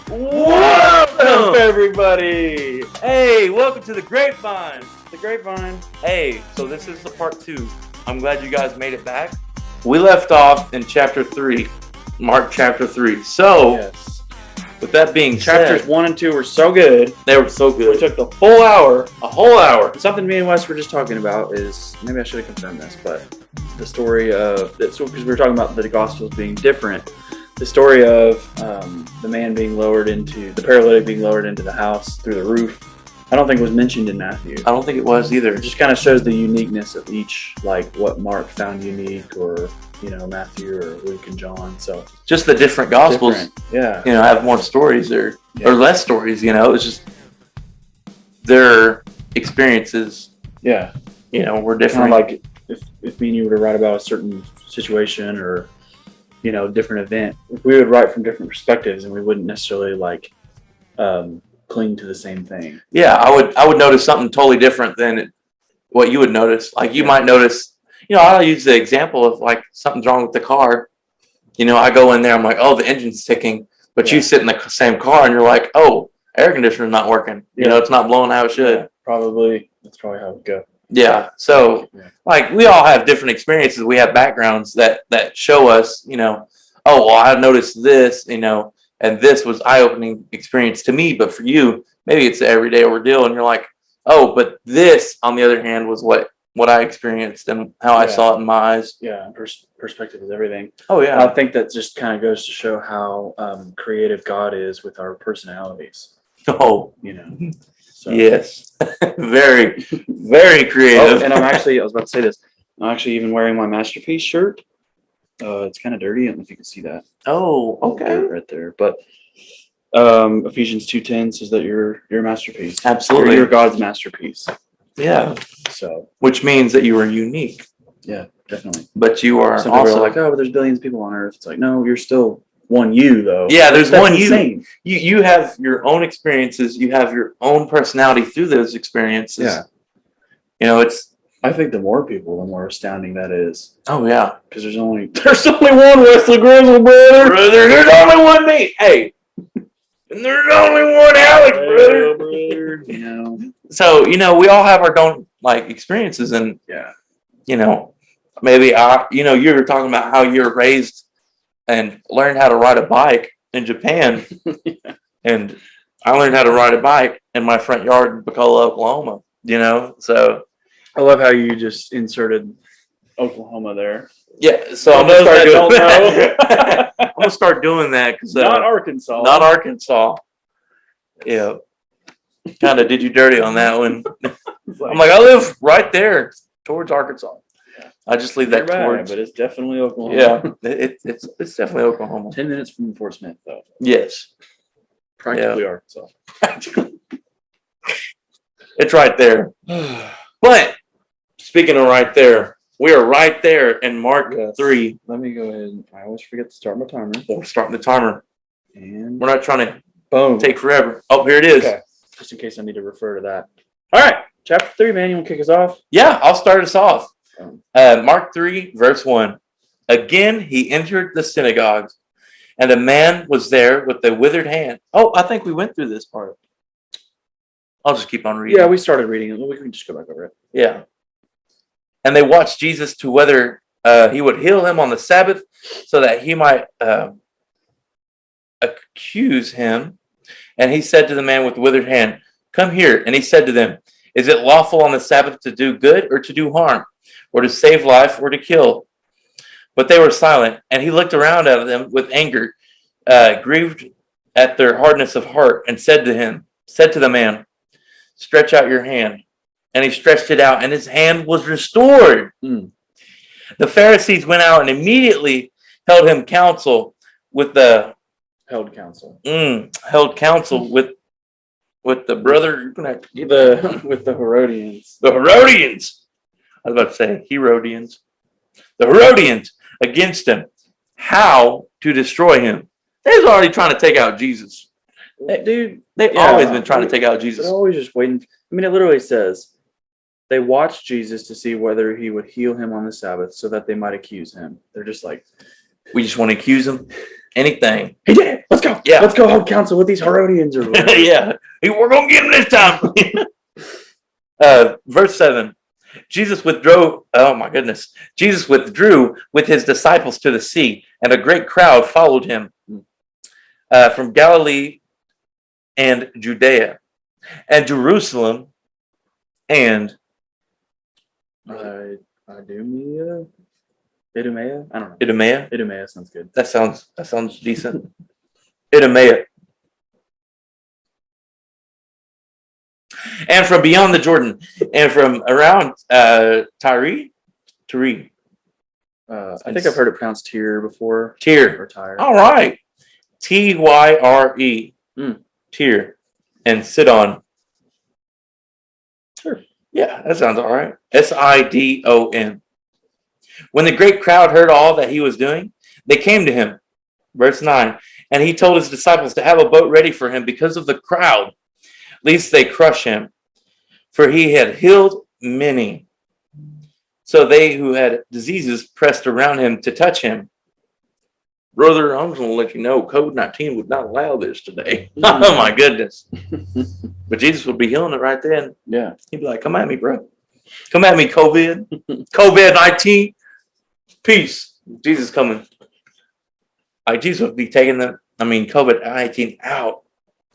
What's up, everybody? Hey, welcome to the Grapevine. The Grapevine. Hey, so this is the part 2. I'm glad you guys made it back. We left off in chapter 3, Mark chapter 3. So, Yes. with that being Chapters said, 1 and 2 were so good. they were so We good. took the full hour. A whole hour. Something me and Wes were just talking about is, maybe I should have confirmed this, but the story of, because we were talking about the Gospels being different. The story of the man being lowered into, the paralytic being lowered into the house through the roof, I don't think was mentioned in Matthew. I don't think it was either. It just kind of shows the uniqueness of each, like what Mark found unique, or Matthew or Luke and John. So Just the different Gospels, different. Yeah. have more stories or less stories. It's just their experiences. Yeah. Were Kind different. of like if me and you were to write about a certain situation or different event, we would write from different perspectives, and we wouldn't necessarily cling to the same thing. Yeah, I would notice something totally different than what you would notice. Like you might notice, I'll use the example of like something's wrong with the car. I go in there, I'm like, oh, the engine's ticking, but you sit in the same car and you're like, oh, air conditioner's not working. It's not blowing how it should. Yeah, probably that's probably how it would go. Yeah. So like we all have different experiences. We have backgrounds that show us, oh, well, I noticed this, and this was eye-opening experience to me, but for you, maybe it's the everyday ordeal, and you're like, oh, but this, on the other hand, was what I experienced and how I saw it in my eyes. Yeah, perspective is everything. Oh yeah, I think that just kind of goes to show how creative God is with our personalities. oh, So. yes, very, very creative. Oh, and I was about to say this. I'm actually even wearing my Masterpiece shirt. It's kind of dirty. I don't know if you can see that. Oh, okay, Right there. But Ephesians 2:10 says that you're a masterpiece. Absolutely, you're God's masterpiece. Yeah. So, which means that you are unique. Yeah, definitely. But you are Some people also are like, oh, but there's billions of people on Earth. It's like, no, you're still one you, though. Yeah, there's That's one insane. you have your own experiences. You have your own personality through those experiences. Yeah. It's. I think the more people, the more astounding that is. Oh yeah, because there's only one Wesley Grizzle, brother. There's only one me. Hey, and there's only one Alex, brother. So we all have our own experiences, and maybe you were talking about how you're raised and learned how to ride a bike in Japan, and I learned how to ride a bike in my front yard in Bacola, Oklahoma. So I love how you just inserted Oklahoma there. Yeah, so I'm gonna start doing that because not Arkansas. Not Arkansas. Yeah, kind of did you dirty on that one. I'm like, I live right there towards Arkansas. I just leave that towards, but it's definitely Oklahoma. Yeah, it's definitely Oklahoma. 10 minutes from Fort Smith, though. Yes, practically Arkansas. It's right there. But speaking of right there, we are right there in Mark 3. Let me go ahead. I always forget to start my timer. We're starting the timer. And we're not trying to boom. Take forever. Oh, here it is. Okay. Just in case I need to refer to that. All right. Chapter 3, man. You want to kick us off? Yeah, I'll start us off. Mark 3, verse 1. Again, he entered the synagogue, and a man was there with a withered hand. Oh, I think we went through this part. I'll just keep on reading. Yeah, we started reading it. We can just go back over it. Yeah. And they watched Jesus to whether he would heal him on the Sabbath so that he might accuse him. And he said to the man with the withered hand, come here. And he said to them, is it lawful on the Sabbath to do good or to do harm, or to save life or to kill? But they were silent. And he looked around at them with anger, grieved at their hardness of heart, and said to the man, stretch out your hand. And he stretched it out, and his hand was restored. The Pharisees went out and immediately held counsel with the brother with the Herodians. The Herodians. I was about to say Herodians. The Herodians against him. How to destroy him. They was already trying to take out Jesus. They've always been trying to take out Jesus. They're always just waiting. I mean, it literally says they watched Jesus to see whether he would heal him on the Sabbath so that they might accuse him. They're just like, we just want to accuse him. anything. Hey, Dad, let's go. Yeah. Let's go hold council with these Herodians or whatever. Yeah, we're gonna get him this time. Verse 7. Jesus withdrew. Oh my goodness! Jesus withdrew with his disciples to the sea, and a great crowd followed him from Galilee and Judea and Jerusalem and Idumea? Idumea? I don't know. Idumea. Idumea sounds good. That sounds decent. Idumea. And from beyond the Jordan, and from around Tyre. I think I've heard it pronounced Tyre before. Tyre. Or Tyre. All right. Tyre. Tyre. And Sidon. Sure. Yeah, that sounds all right. Sidon. When the great crowd heard all that he was doing, they came to him. Verse 9. And he told his disciples to have a boat ready for him because of the crowd, lest they crush him. For he had healed many. So they who had diseases pressed around him to touch him. Brother, I'm just going to let you know, COVID-19 would not allow this today. Oh, my goodness. But Jesus would be healing it right then. Yeah. He'd be like, come at me, bro. Come at me, COVID. COVID-19. Peace. Jesus coming. Jesus would be taking COVID-19 out.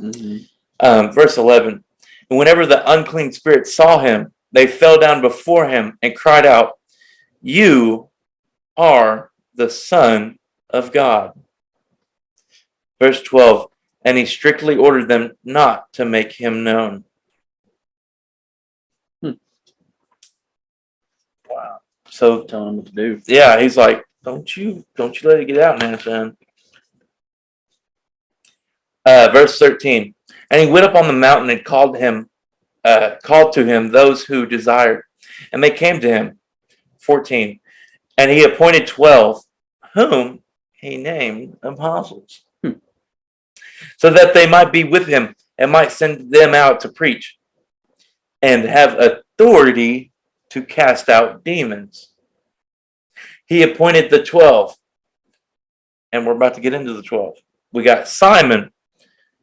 Mm-hmm. Verse 11. And whenever the unclean spirits saw him, they fell down before him and cried out, "You are the Son of God." Verse 12. And he strictly ordered them not to make him known. Wow. So Telling him what to do. yeah, he's like, don't you let it get out, man, son. Verse 13. And he went up on the mountain and called to him those who desired, and they came to him. 14. And he appointed 12, whom he named apostles, so that they might be with him and might send them out to preach and have authority to cast out demons. He appointed the 12, and we're about to get into the 12. We got Simon,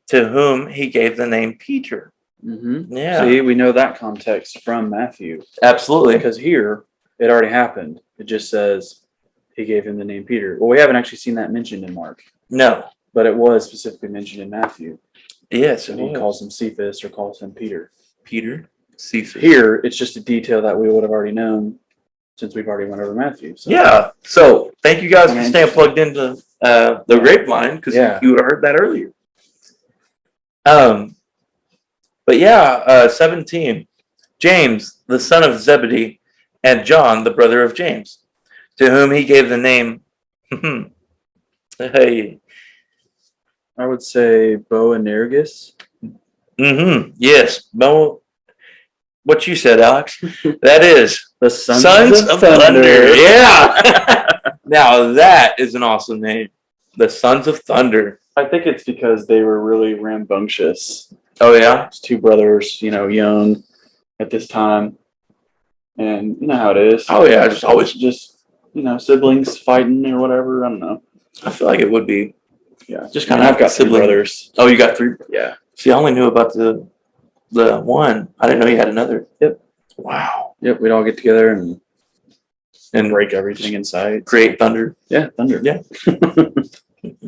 to whom he gave the name Peter. Mm-hmm. Yeah. See, we know that context from Matthew. Absolutely. Because here, it already happened. It just says he gave him the name Peter. Well, we haven't actually seen that mentioned in Mark. No. But it was specifically mentioned in Matthew. Yes. So he calls him Cephas or calls him Peter. Peter. Cephas. Here, it's just a detail that we would have already known since we've already went over Matthew. So. Yeah. So thank you guys for staying plugged into the grapevine, because you would have heard that earlier. But yeah, 17. James, the son of Zebedee, and John, the brother of James, to whom he gave the name. Hey. I would say Boanerges. Yes. What you said, Alex. That is the Sons of Thunder. Yeah. Now that is an awesome name. The Sons of Thunder. I think it's because they were really rambunctious. Oh, yeah? It's two brothers, young at this time. And you know how it is. Oh, yeah. Just always siblings fighting or whatever. I don't know. I feel like it would be. Yeah. Just kind of. I've got three brothers. Oh, you got three? Yeah. See, I only knew about the one. I didn't know you had another. Yep. Wow. Yep. We'd all get together and break everything in sight. Create thunder. Yeah, thunder. Yeah.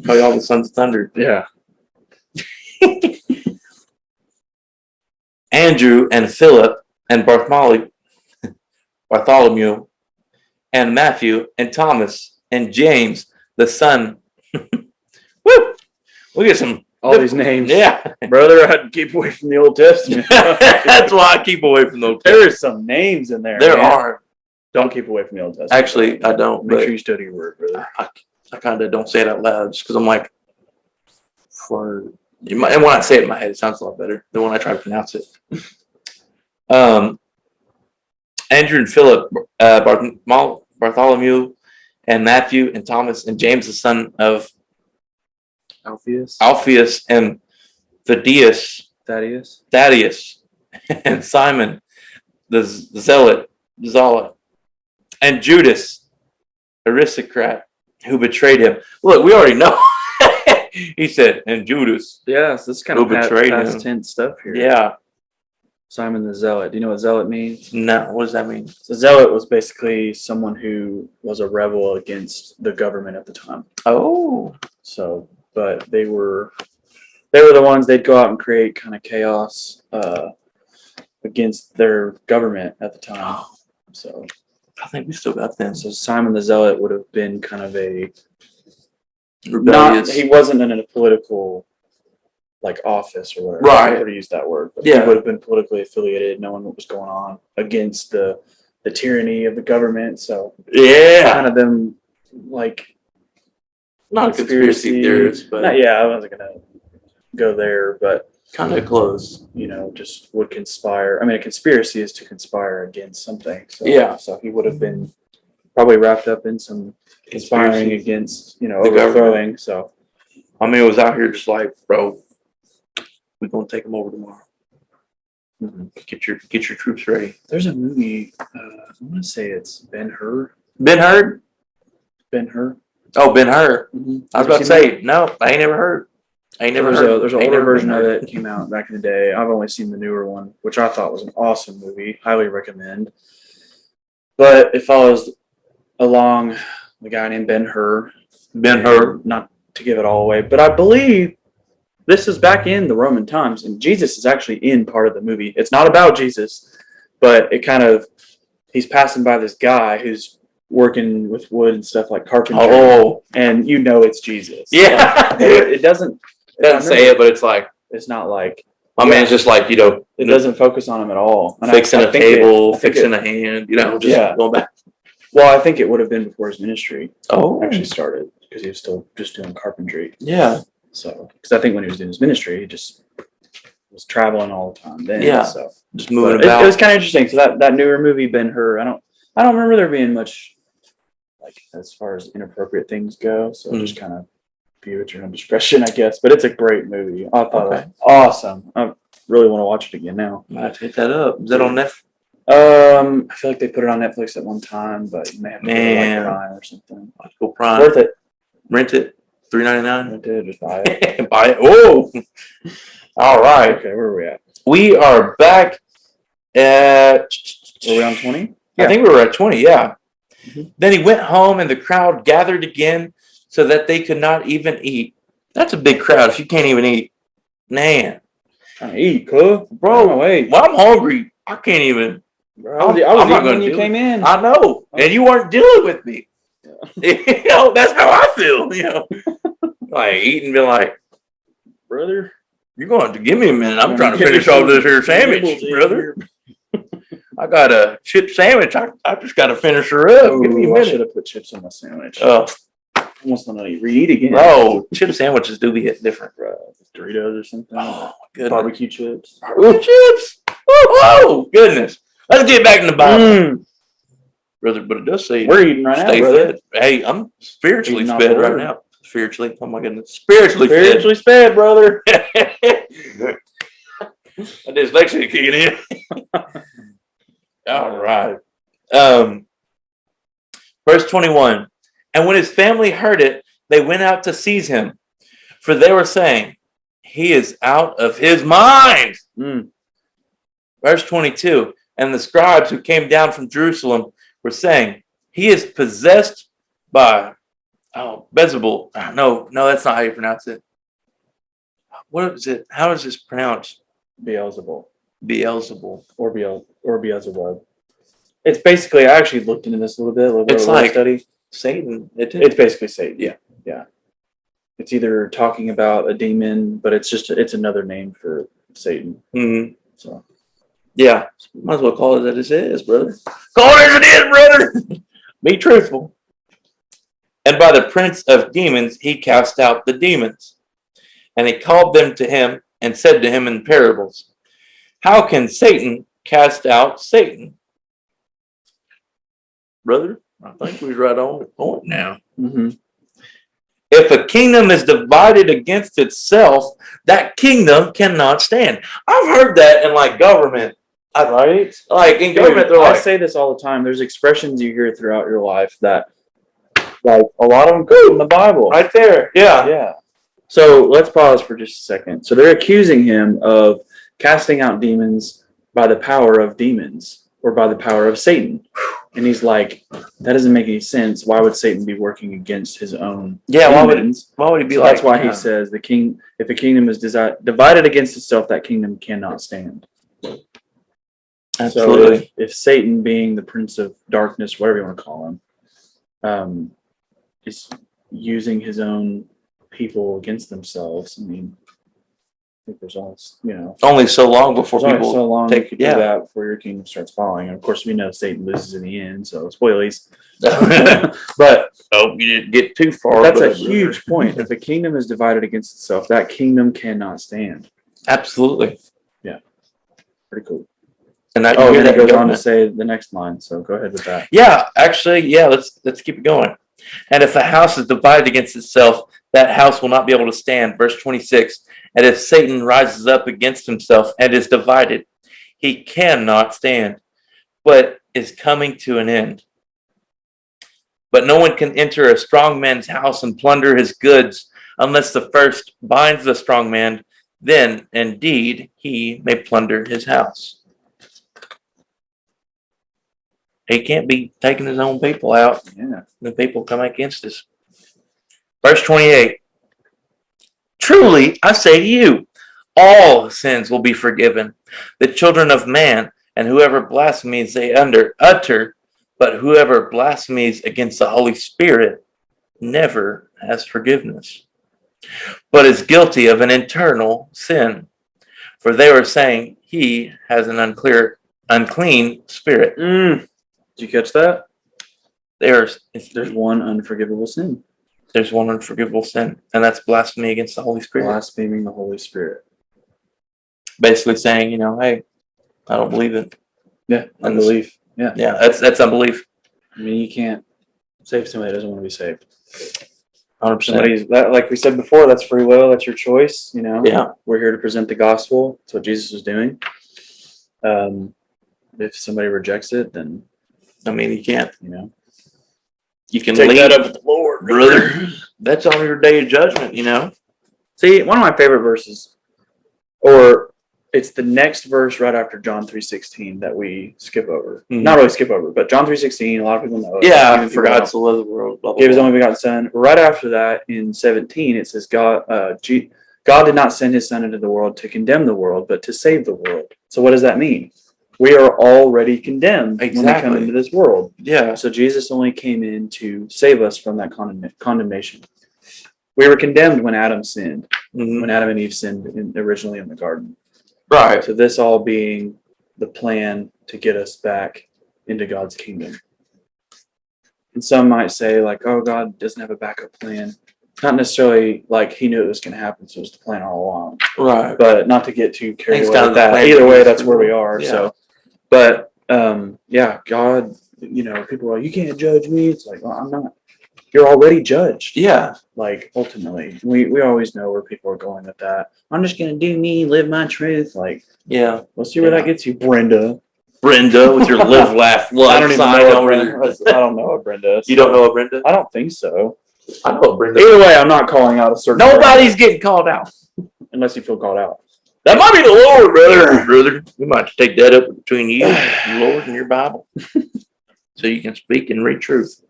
Call you all the Sons of Thunder. Yeah. Andrew and Philip and Bartholomew and Matthew and Thomas and James, the son. Woo! Look at some. All these names. Yeah. Brother, I'd keep away from the Old Testament. That's why I keep away from the Old Testament. There are some names in there. There are. Don't keep away from the Old Testament. Actually, I don't. Make sure you study your word, brother. I kind of don't say it out loud just because I'm like, and when I say it in my head, it sounds a lot better than when I try to pronounce it. Andrew and Philip, Bartholomew and Matthew and Thomas and James, the son of Alphaeus and Thaddeus, and Simon, the Zealot, and Judas, aristocrat, who betrayed him. Look, we already know. He said, and Judas. Yeah, so this is kind Who of betrayed past him. tense stuff here. Yeah. Simon the Zealot. Do you know what zealot means? No, what does that mean? So zealot was basically someone who was a rebel against the government at the time. Oh. So, but they were the ones, they'd go out and create kind of chaos against their government at the time. So I think we still got them. So Simon the Zealot would have been kind of a Rebellious. he wasn't in a political like office or whatever. Right. I never used that word, but Yeah. he would have been politically affiliated, knowing what was going on against the tyranny of the government. So Yeah. kind of them like Not a conspiracy theorist, but I wasn't gonna go there, but kind of close. just would conspire. I mean, a conspiracy is to conspire against something. So, Yeah. So he would have been probably wrapped up in some conspiring Conspiracy. against, The overthrowing. government. So, I mean, it was out here just like, bro, we're gonna take them over tomorrow. Get your troops ready. there's a movie. I want to say it's Ben-Hur. Ben Hur? Ben-Hur. Oh, Ben Hur. Mm-hmm. I was about to say, no, I ain't never heard. I ain't never heard. There's an I ain't older never version of heard. it came out back in the day. I've only seen the newer one, which I thought was an awesome movie. Highly recommend. But it follows along the guy named Ben-Hur. Ben Hur. Not to give it all away, but I believe this is back in the Roman times, and Jesus is actually in part of the movie. It's not about Jesus, but he's passing by this guy who's working with wood and stuff like carpentry. Oh, And it's Jesus. yeah. It doesn't Say it, but it's like it's not like my man's just like it doesn't focus on him at all. And fixing I a think table, I think fixing a hand, just Yeah. going back. Well, I think it would have been before his ministry Oh, actually started, because he was still just doing carpentry. yeah. So, because I think when he was doing his ministry, he just was traveling all the time then. Yeah. So Just moving but about. it was kind of interesting. So that newer movie, Ben-Hur, I don't remember there being much like as far as inappropriate things go. So just kind of view at your own discretion, I guess. But it's a great movie. I thought it was awesome. I really want to watch it again now. I have to hit that up. Is that on Netflix? I feel like they put it on Netflix at one time, but you may have to go to like Prime or something. Go Prime. Worth it. Rent it. $3.99. I did just buy it. Buy it. Oh. All right. Okay, where are we at? We are back at. Are we on 20? I think we were at 20. Yeah. Mhm. Then he went home, and the crowd gathered again, so that they could not even eat. That's a big crowd if you can't even eat. Man. Trying to eat, cool. Bro, wait. when I'm hungry, I can't even. Bro, I was I'm not eating gonna when you do came in. I know. And you weren't dealing with me. That's how I feel. Like eating, be like, Brother. you're going to give me a minute. I'm Gonna trying to give finish me off some this here sandwich, nibbles in brother. here. I got a chip sandwich. I just got to finish her up. Give me a Ooh, I should minute. have put chips on my sandwich. Oh, Almost want to read again. bro, chip sandwiches do be hitting different. Bro, Doritos or something. Oh, my goodness. Barbecue chips. Barbecue chips. Oh, goodness. Let's get back in the Bible, brother. But it does say We're eating right now, stay brother. fed. Hey, I'm spiritually Eating off fed the right word. now. Spiritually. Oh, my goodness. Spiritually fed. Spiritually fed, brother. My dyslexia kicking in. All right. Verse 21. And when his family heard it, they went out to seize him, for they were saying, he is out of his mind. Mm. Verse 22. And the scribes who came down from Jerusalem were saying, he is possessed by Beelzebul. No, that's not how you pronounce it. What is it? How is this pronounced? Beelzebub. Beelzebul. Or Beelzebub. It's basically, I actually looked into this a little bit. It's of like study. Satan. It's basically Satan. Yeah. Yeah. It's either talking about a demon, but it's another name for Satan. Mhm. So Yeah. Might as well call it as it is, brother. Call it as it is, brother. Be truthful. And by the prince of demons, he cast out the demons. And he called them to him and said to him in parables, how can Satan cast out Satan? Brother, I think we're right on the point now. mm-hmm. If a kingdom is divided against itself, that kingdom cannot stand. I've heard that in like government. Right? Like in government, they're I like, say this all the time. There's expressions you hear throughout your life that, like, a lot of them come from the Bible. right there. Yeah. Yeah. So let's pause for just a second. So they're accusing him of casting out demons by the power of demons or by the power of Satan. And he's like, that doesn't make any sense. Why would Satan be working against his own demons? Why would he be So like? that's why he says if a kingdom is divided against itself, that kingdom cannot stand. Absolutely. So if Satan, being the prince of darkness, whatever you want to call him, is using his own people against themselves, I mean, I think there's always, only so long before there's only people so long take you can do that before your kingdom starts falling. And of course, we know Satan loses in the end, so spoilies. But oh, you didn't get too far. that's a huge point. If a kingdom is divided against itself, that kingdom cannot stand. Absolutely. Pretty cool. And that, Oh, you and hear it that goes on to government. say the next line. So go ahead with that. Yeah, actually, yeah. Let's keep it going. And if a house is divided against itself, that house will not be able to stand. Verse 26. And if Satan rises up against himself and is divided, he cannot stand, but is coming to an end. But no one can enter a strong man's house and plunder his goods unless the first binds the strong man. Then, indeed, he may plunder his house. He can't be taking his own people out. Yeah. The people come against us. Verse 28. Truly, I say to you, all sins will be forgiven the children of man, and whoever blasphemies they utter, but whoever blasphemies against the Holy Spirit never has forgiveness, but is guilty of an eternal sin. For they were saying he has an unclean spirit. Did you catch that? There's one unforgivable sin. There's one unforgivable sin, and that's blasphemy against the Holy Spirit. Blaspheming the Holy Spirit. Basically saying, hey, I don't believe it. Yeah, unbelief. Yeah. Yeah, that's unbelief. I mean, you can't save somebody that doesn't want to be saved. 100%. Like we said before, that's free will. That's your choice. Yeah. We're here to present the gospel. That's what Jesus was doing. If somebody rejects it, then You can't. You can take leave that up with the Lord, brother. That's on your day of judgment. See, one of my favorite verses, or it's the next verse right after John 3:16 that we skip over. Mhm. Not really skip over, but John 3:16. A lot of people know it. Yeah, Even I people forgot don't. to love the world. Blah, blah, Gave his blah. only begotten Son. Right after that, in 17, it says God did not send his Son into the world to condemn the world, but to save the world. So what does that mean? We are already condemned when we Exactly. come into this world. Yeah. So Jesus only came in to save us from that condemnation. We were condemned when Adam sinned, Mhm. when Adam and Eve sinned originally in the garden. Right. So this all being the plan to get us back into God's kingdom. And some might say, like, oh, God doesn't have a backup plan. Not necessarily like he knew it was going to happen, so it was the plan all along. Right. But not to get too carried Things away kind with of the that. plan Either to way, use that's for where we the- are. yeah. So, but God, people are like, you can't judge me. It's like, well, I'm not. You're already judged. Yeah. Like, ultimately, we always know where people are going with that. I'm just going to do me, live my truth. Like, Yeah. we'll see where that gets you, Brenda. Brenda with your live, laugh, love I don't even sign know over what there. Brenda. I don't know what Brenda is. You don't know a Brenda? I don't think so. I know a Brenda. Either way, I'm not calling out a certain. Nobody's getting called out. Brenda, unless you feel called out. That might be the Lord, brother. Brother, we might take that up between you, the Lord, and your Bible, so you can speak and read truth.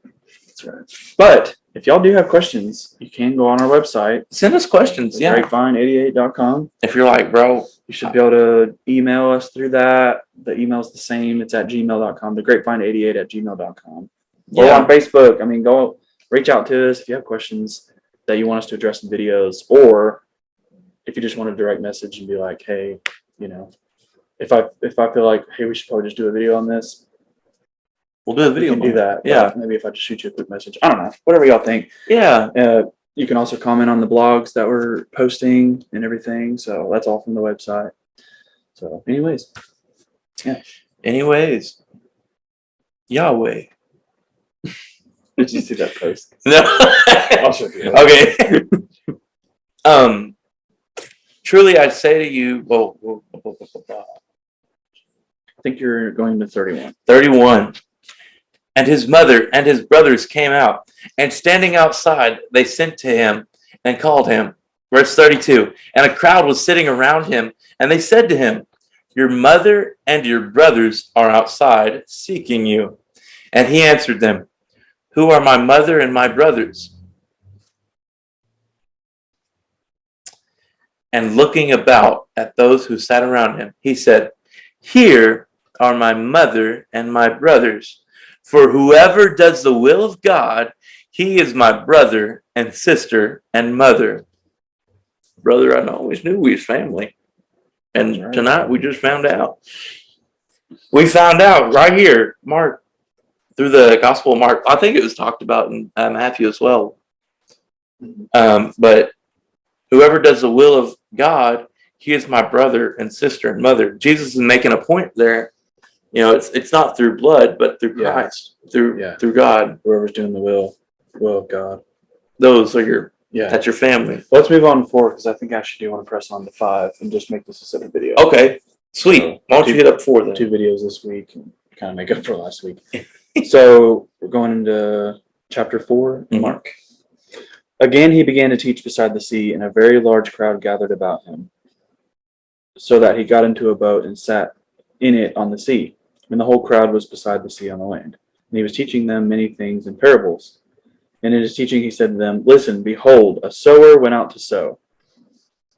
That's right. But if y'all do have questions, you can go on our website, Send us questions. Yeah. grapevine88.com. If you're like, bro, You should be able to email us through that. The email's the same. It's at gmail.com. The grapevine88@gmail.com. Or yeah, on Facebook. I mean, go reach out to us if you have questions that you want us to address in videos, or if you just want a direct message and be like, hey, if I feel like, hey, we should probably just do a video on this, we'll do a we video. can do that. Yeah. But maybe if I just shoot you a quick message, I don't know, whatever y'all think. Yeah. You can also comment on the blogs that we're posting and everything. So that's all from the website. So anyways, Anyways, Yahweh. did you see that post? No. I'll show you. Okay. Truly, I say to you, I think you're going to 31. 31. And his mother and his brothers came out, and standing outside, they sent to him and called him. Verse 32. And a crowd was sitting around him, and they said to him, your mother and your brothers are outside seeking you. And he answered them, who are my mother and my brothers? And looking about at those who sat around him, he said, here are my mother and my brothers. For whoever does the will of God, he is my brother and sister and mother. Brother, I always knew we was family. And Right. tonight we just found out. We found out right here, Mark, through the Gospel of Mark. I think it was talked about in Matthew as well. But whoever does the will of God, he is my brother and sister and mother. Jesus is making a point there. You know, it's not through blood, but through Christ, through God. Whoever's doing the will of God. Those are that's your family. Let's move on to 4 because I think I actually do want to press on to 5 and just make this a separate video. Okay, sweet. So, Why don't you hit up 4 then? 2 videos this week and kind of make up for last week. So we're going into chapter 4 in Mark. Again, he began to teach beside the sea, and a very large crowd gathered about him, so that he got into a boat and sat in it on the sea. And the whole crowd was beside the sea on the land. And he was teaching them many things in parables. And in his teaching he said to them, listen, behold, a sower went out to sow.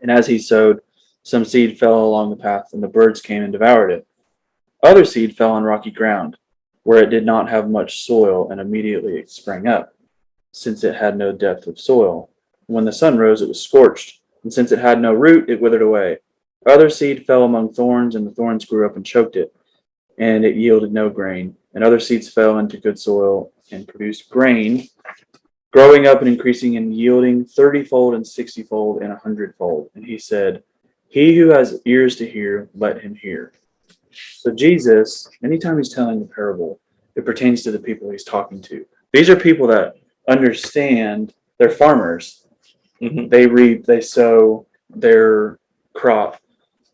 And as he sowed, some seed fell along the path, and the birds came and devoured it. Other seed fell on rocky ground, where it did not have much soil, and immediately it sprang up, since it had no depth of soil. When the sun rose, it was scorched, and since it had no root, it withered away. Other seed fell among thorns, and the thorns grew up and choked it, and it yielded no grain. And other seeds fell into good soil and produced grain, growing up and increasing and yielding 30-fold and 60-fold and 100-fold. And he said, he who has ears to hear, let him hear. So Jesus, anytime he's telling the parable, it pertains to the people he's talking to. These are people that understand, they're farmers. Mm-hmm. They reap, they sow their crop.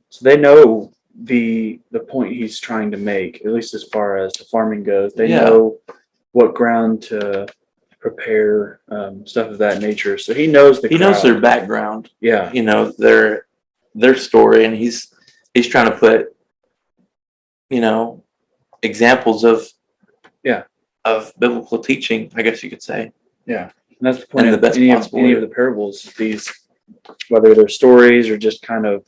So they know the point he's trying to make, at least as far as the farming goes. They know what ground to prepare, stuff of that nature. So he knows He knows their background. Yeah. You know, their story, and he's trying to put, you know, examples of biblical teaching, I guess you could say. Yeah. And that's the point And of the best any possible way. of the parables, these, whether they're stories or just kind of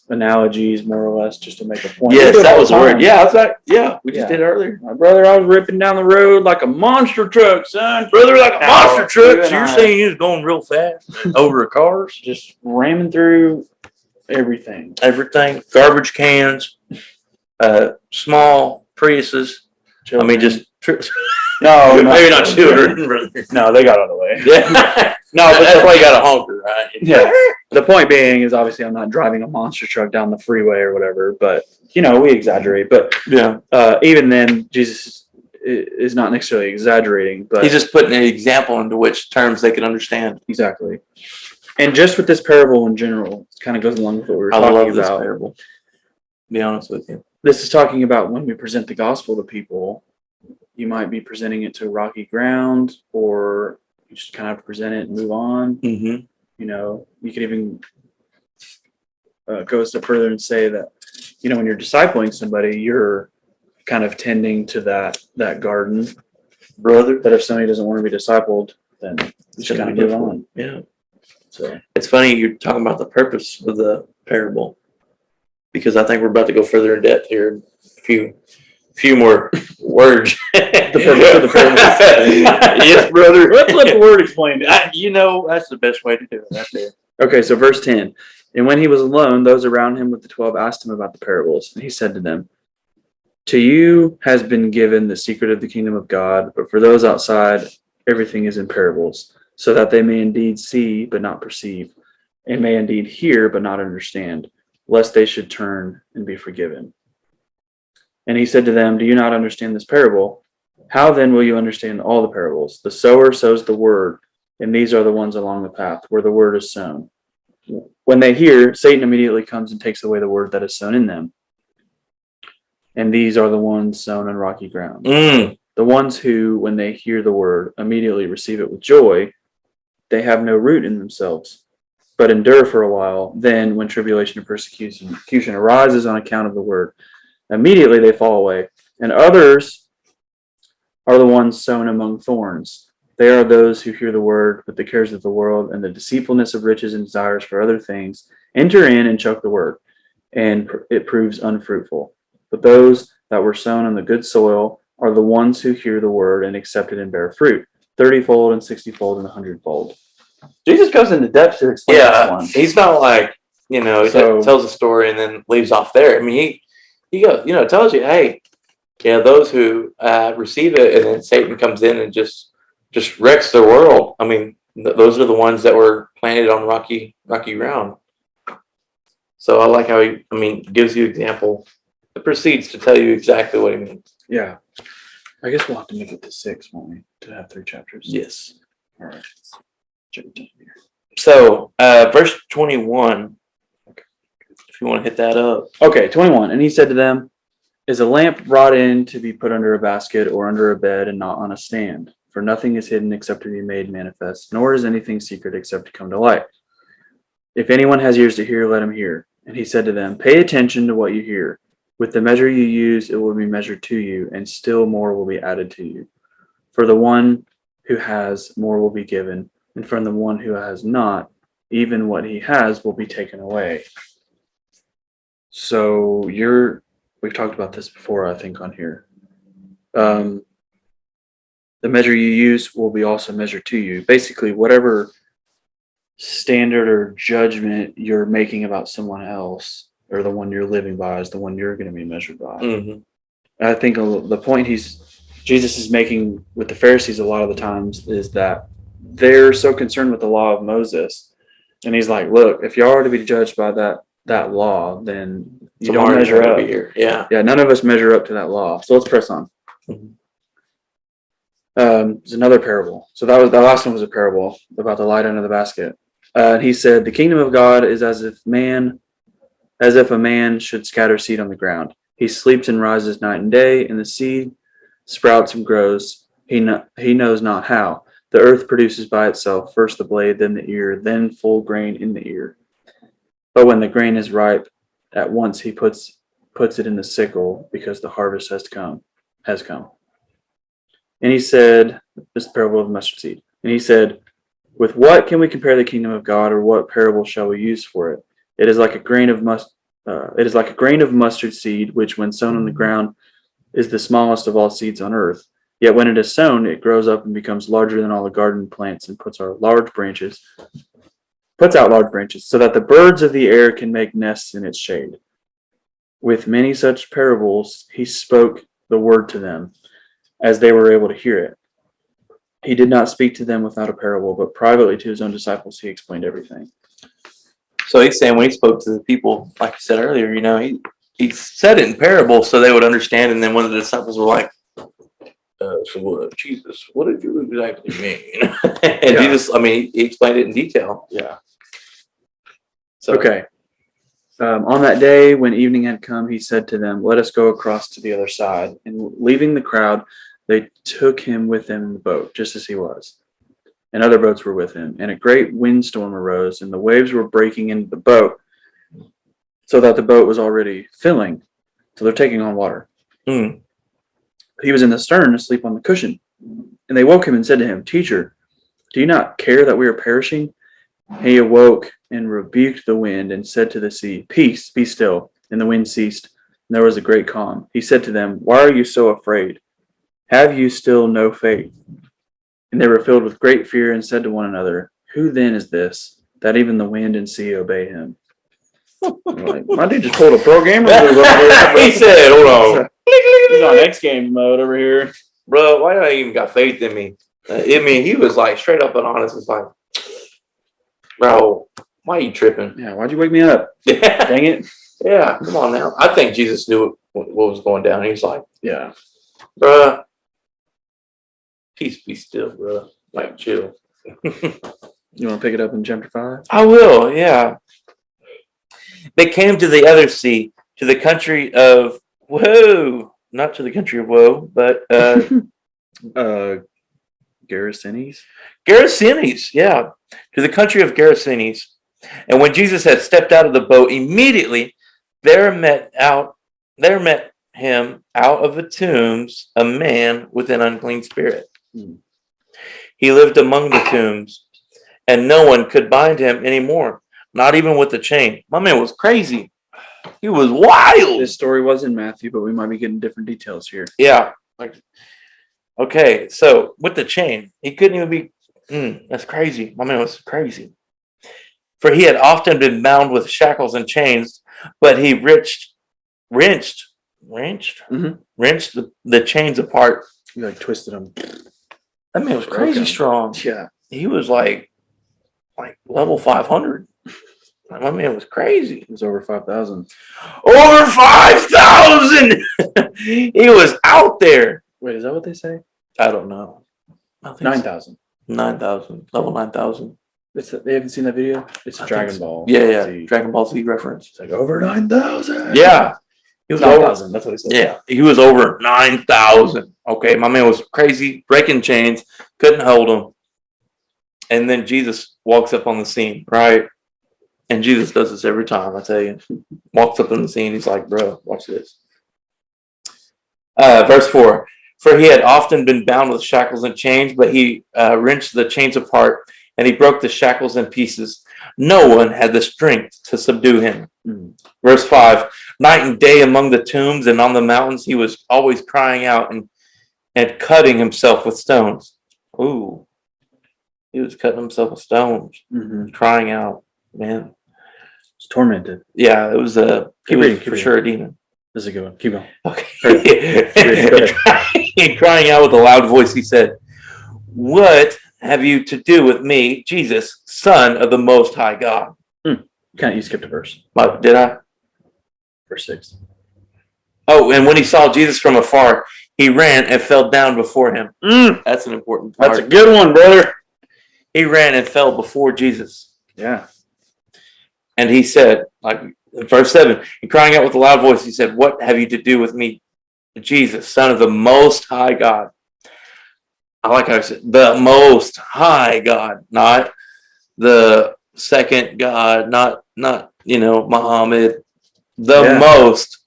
analogies, more or less, just to make a point. Yes, that was the word. Yeah, I was like, we just Yeah. did it earlier. My brother, I was ripping down the road like a monster truck, son. Brother, like a Now, monster truck. you So and you're I- saying he was going real fast over cars, Just ramming through everything. everything, garbage cans, small Priuses. I mean, just no, maybe not children, brother. No, they got out of the way. Yeah, No, but that's why you got a honker, right? yeah. The point being is obviously I'm not driving a monster truck down the freeway or whatever, but you know, we exaggerate. But Yeah. even then, Jesus is not necessarily exaggerating, but He's just putting an example into which terms they can understand. exactly. And just with this parable in general, it kind of goes along with what we were I talking love this about. parable. To be honest with you. This is talking about when we present the gospel to people, you might be presenting it to rocky ground, or you just kind of present it and move on. Mm-hmm. You know, you could even go a step further and say that, you know, when you're discipling somebody, you're kind of tending to that garden, Brother. that if somebody doesn't want to be discipled, then you just kind of move on. Yeah. So It's funny you're talking about the purpose of the parable, because I think we're about to go further in depth here. A few more words. The purpose of the parable. Yes, brother. let's let the word explain it. You know, that's the best way to do it right there. Okay, so verse 10. And when he was alone, those around him with the 12 asked him about the parables. And he said to them, to you has been given the secret of the kingdom of God, but for those outside, everything is in parables, so that they may indeed see, but not perceive, and may indeed hear, but not understand, lest they should turn and be forgiven. And he said to them, do you not understand this parable? How then will you understand all the parables? The sower sows the word, and these are the ones along the path where the word is sown. When they hear, Satan immediately comes and takes away the word that is sown in them. And these are the ones sown on rocky ground. Mm. The ones who, when they hear the word, immediately receive it with joy, they have no root in themselves, but endure for a while. Then, when tribulation and persecution arises on account of the word, immediately they fall away. And others are the ones sown among thorns. They are those who hear the word, but the cares of the world and the deceitfulness of riches and desires for other things enter in and choke the word, and it proves unfruitful. But those that were sown on the good soil are the ones who hear the word and accept it and bear fruit, 30-fold and 60-fold and 100-fold. Jesus goes into depth to explain this one. He's not like, he tells a story and then leaves off there. I mean, he goes, tells you, hey, those who receive it, and then Satan comes in and just wrecks their world. I mean, those are the ones that were planted on rocky ground. So I like how he gives you example. It proceeds to tell you exactly what he means. Yeah. I guess we'll have to make it to 6, won't we? To have 3 chapters. Yes. All right. So, verse 21. Okay. If you want to hit that up. Okay, 21. And he said to them, is a lamp brought in to be put under a basket or under a bed and not on a stand? For nothing is hidden except to be made manifest, nor is anything secret except to come to light. If anyone has ears to hear, let him hear. And he said to them, pay attention to what you hear. With the measure you use, it will be measured to you, and still more will be added to you. For the one who has, more will be given, and from the one who has not, even what he has will be taken away. So we've talked about this before, I think, on here. The measure you use will be also measured to you. Basically, whatever standard or judgment you're making about someone else, or the one you're living by, is the one you're going to be measured by. Mm-hmm. I think the point Jesus is making with the Pharisees a lot of the times is that they're so concerned with the law of Moses, and he's like, look, if you are to be judged by that law, then you don't measure up. Yeah, none of us measure up to that law. So let's press on. Mm-hmm. There's another parable. So that last one was a parable about the light under the basket. And he said, the kingdom of God is as if a man should scatter seed on the ground. He sleeps and rises night and day, and the seed sprouts and grows. He knows not how. The earth produces by itself first the blade, then the ear, then full grain in the ear. But when the grain is ripe, at once he puts it in the sickle, because the harvest has come. And he said, this is the parable of the mustard seed. And he said, with what can we compare the kingdom of God, or what parable shall we use for it? It is like a grain of mustard seed, which, when sown on the ground, is the smallest of all seeds on earth. Yet when it is sown, it grows up and becomes larger than all the garden plants, and puts out large branches, so that the birds of the air can make nests in its shade. With many such parables, he spoke the word to them, as they were able to hear it. He did not speak to them without a parable, but privately to his own disciples he explained everything. So he's saying when he spoke to the people, like you said earlier, he said it in parable so they would understand. And then one of the disciples were like, so what, Jesus, what did you exactly mean? And Jesus, he explained it in detail. Yeah. So, okay. On that day, when evening had come, he said to them, let us go across to the other side. And leaving the crowd, they took him with them in the boat, just as he was. And other boats were with him. And a great windstorm arose, and the waves were breaking into the boat, so that the boat was already filling. So they're taking on water. Mm. He was in the stern, asleep on the cushion. And they woke him and said to him, Teacher, do you not care that we are perishing? He awoke and rebuked the wind and said to the sea, Peace, be still. And the wind ceased, and there was a great calm. He said to them, Why are you so afraid? Have you still no faith? And they were filled with great fear and said to one another, Who then is this, that even the wind and sea obey him? Like, my dude just pulled a pro gamer move over here. He said, hold on. He's on X Games mode over here. Bro, why did I even got faith in me? He was like straight up and honest. It's like, bro, why are you tripping? Yeah, why'd you wake me up? Dang it. Yeah, come on now. I think Jesus knew what was going down. He's like, yeah, bruh, peace be still, bruh. Like, chill. You want to pick it up in chapter 5? I will, yeah. They came to the other sea, to the country of woe. Not to the country of woe, but Gerasenes? Gerasenes, yeah, to the country of Gerasenes. And when Jesus had stepped out of the boat, immediately there met him out of the tombs a man with an unclean spirit. He lived among the tombs, and no one could bind him anymore, not even with a chain. My man was crazy. He was wild. This story was in Matthew, but we might be getting different details here. Yeah. Okay, so with the chain, he couldn't even be. That's crazy. My man was crazy. For he had often been bound with shackles and chains, but he wrenched the chains apart. You like twisted them. That man was crazy strong. Yeah. He was like level 500. My man was crazy. It was over 5,000. Over 5,000! He was out there. Wait, is that what they say? I don't know. I think 9,000. 9,000. Level 9,000. They haven't seen that video? It's a Dragon Ball. Yeah. Z. Dragon Ball Z reference. It's like over 9,000. Yeah. He was 9,000. That's what he said. Yeah. He was over 9,000. Okay. My man was crazy, breaking chains, couldn't hold him. And then Jesus walks up on the scene, right? And Jesus does this every time, I tell you. Walks up on the scene. He's like, bro, watch this. Verse 4. For he had often been bound with shackles and chains, but he wrenched the chains apart, and he broke the shackles in pieces. No one had the strength to subdue him. Verse 5. Night and day among the tombs and on the mountains, he was always crying out and cutting himself with stones. Ooh. He was cutting himself with stones, crying out. Man. It's tormented. Yeah, it was for sure a demon. This is a good one. Keep going. Okay. Crying out with a loud voice, he said, "What have you to do with me, Jesus, Son of the Most High God?" You skipped a verse. Did I? Verse 6. Oh, and when he saw Jesus from afar, he ran and fell down before him. That's an important part. That's a good one, brother. He ran and fell before Jesus. Yeah. And he said, like in verse 7, and crying out with a loud voice, he said, "What have you to do with me, Jesus, Son of the Most High God?" I like how I said the Most High God, not the second God, not Muhammad, the Most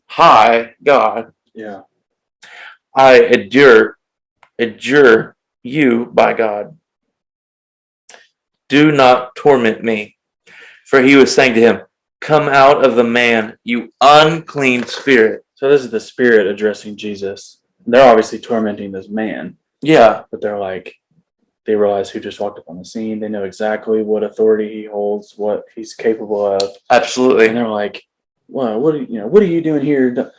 High God. Yeah. I adjure you by God. Do not torment me. For he was saying to him, "Come out of the man, you unclean spirit." So this is the spirit addressing Jesus. They're obviously tormenting this man. Yeah. But they're like, they realize who just walked up on the scene. They know exactly what authority he holds, what he's capable of. Absolutely. And they're like, "Well, what are you doing here?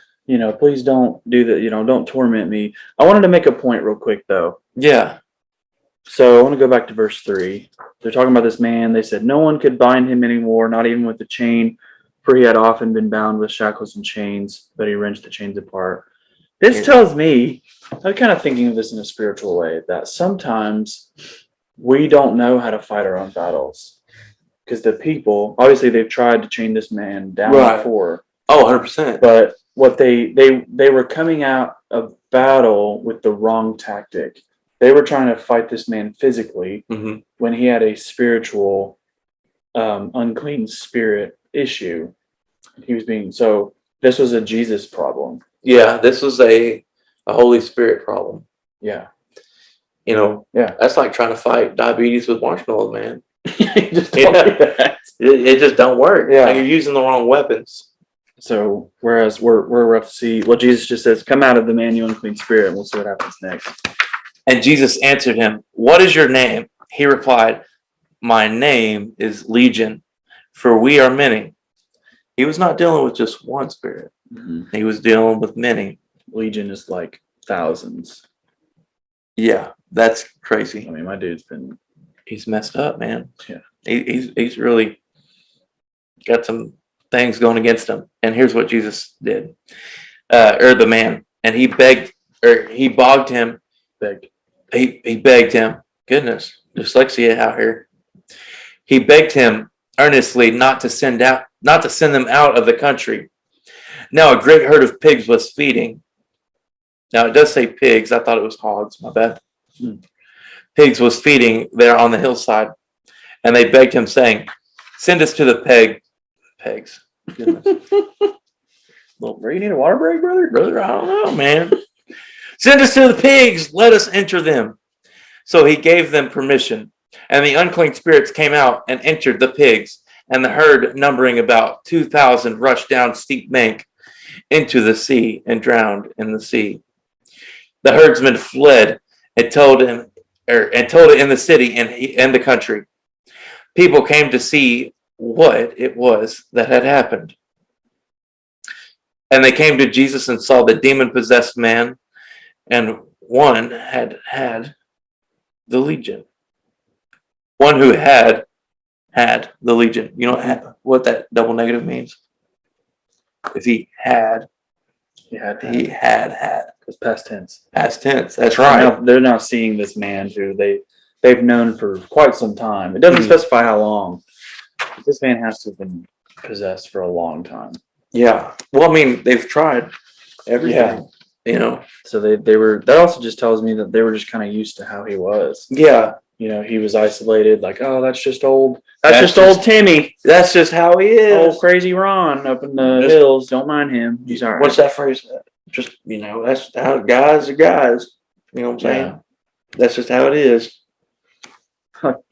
Please don't do that. Don't torment me." I wanted to make a point real quick though. Yeah. So I want to go back to verse 3. They're talking about this man. They said no one could bind him anymore, not even with a chain, for he had often been bound with shackles and chains, but he wrenched the chains apart. This tells me, I'm kind of thinking of this in a spiritual way, that sometimes we don't know how to fight our own battles. Because the people, obviously they've tried to chain this man down before. Oh, 100%. But what they were coming out of battle with the wrong tactic. They were trying to fight this man physically when he had a spiritual, unclean spirit issue. This was a Jesus problem. Yeah, this was a Holy Spirit problem. Yeah. That's like trying to fight diabetes with marshmallows, man. It just don't work. Yeah. Like you're using the wrong weapons. So whereas we're up to see what Jesus just says, "Come out of the man, you unclean spirit," and we'll see what happens next. And Jesus answered him, "What is your name?" He replied, "My name is Legion, for we are many." He was not dealing with just one spirit. He was dealing with many. Legion is like thousands. Yeah, that's crazy. I mean, my dude's he's messed up, man. Yeah. He's really got some things going against him. And here's what Jesus did. The man. And he bogged him. He begged him. Goodness, dyslexia out here. He begged him earnestly not to send them out of the country. Now a great herd of pigs was feeding. Now it does say pigs. I thought it was hogs. My bad. pigs was feeding there on the hillside. And they begged him, saying, "Send us to the pegs." Goodness. Bro, you need a water break, brother? Brother, I don't know, man. "Send us to the pigs, let us enter them." So he gave them permission. And the unclean spirits came out and entered the pigs, and the herd, numbering about 2,000, rushed down steep bank into the sea and drowned in the sea. The herdsmen fled and told it in the city and the country. People came to see what it was that had happened. And they came to Jesus and saw the demon-possessed man, and one had the legion. One who had the legion. You know what that double negative means? If he had. It's past tense. Past tense. That's right. They're now seeing this man who they've known for quite some time. It doesn't specify how long. This man has to have been possessed for a long time. Yeah. Well, I mean, they've tried everything. Yeah. You know. So they were. That also just tells me that they were just kind of used to how he was. Yeah. You know, he was isolated. Like, oh, that's just old. That's just old Timmy. That's just how he is. Old crazy Ron up in the hills. Don't mind him. He's all right. What's that phrase? Just, you know, that's how guys are guys. You know what I'm saying? Yeah. That's just how it is.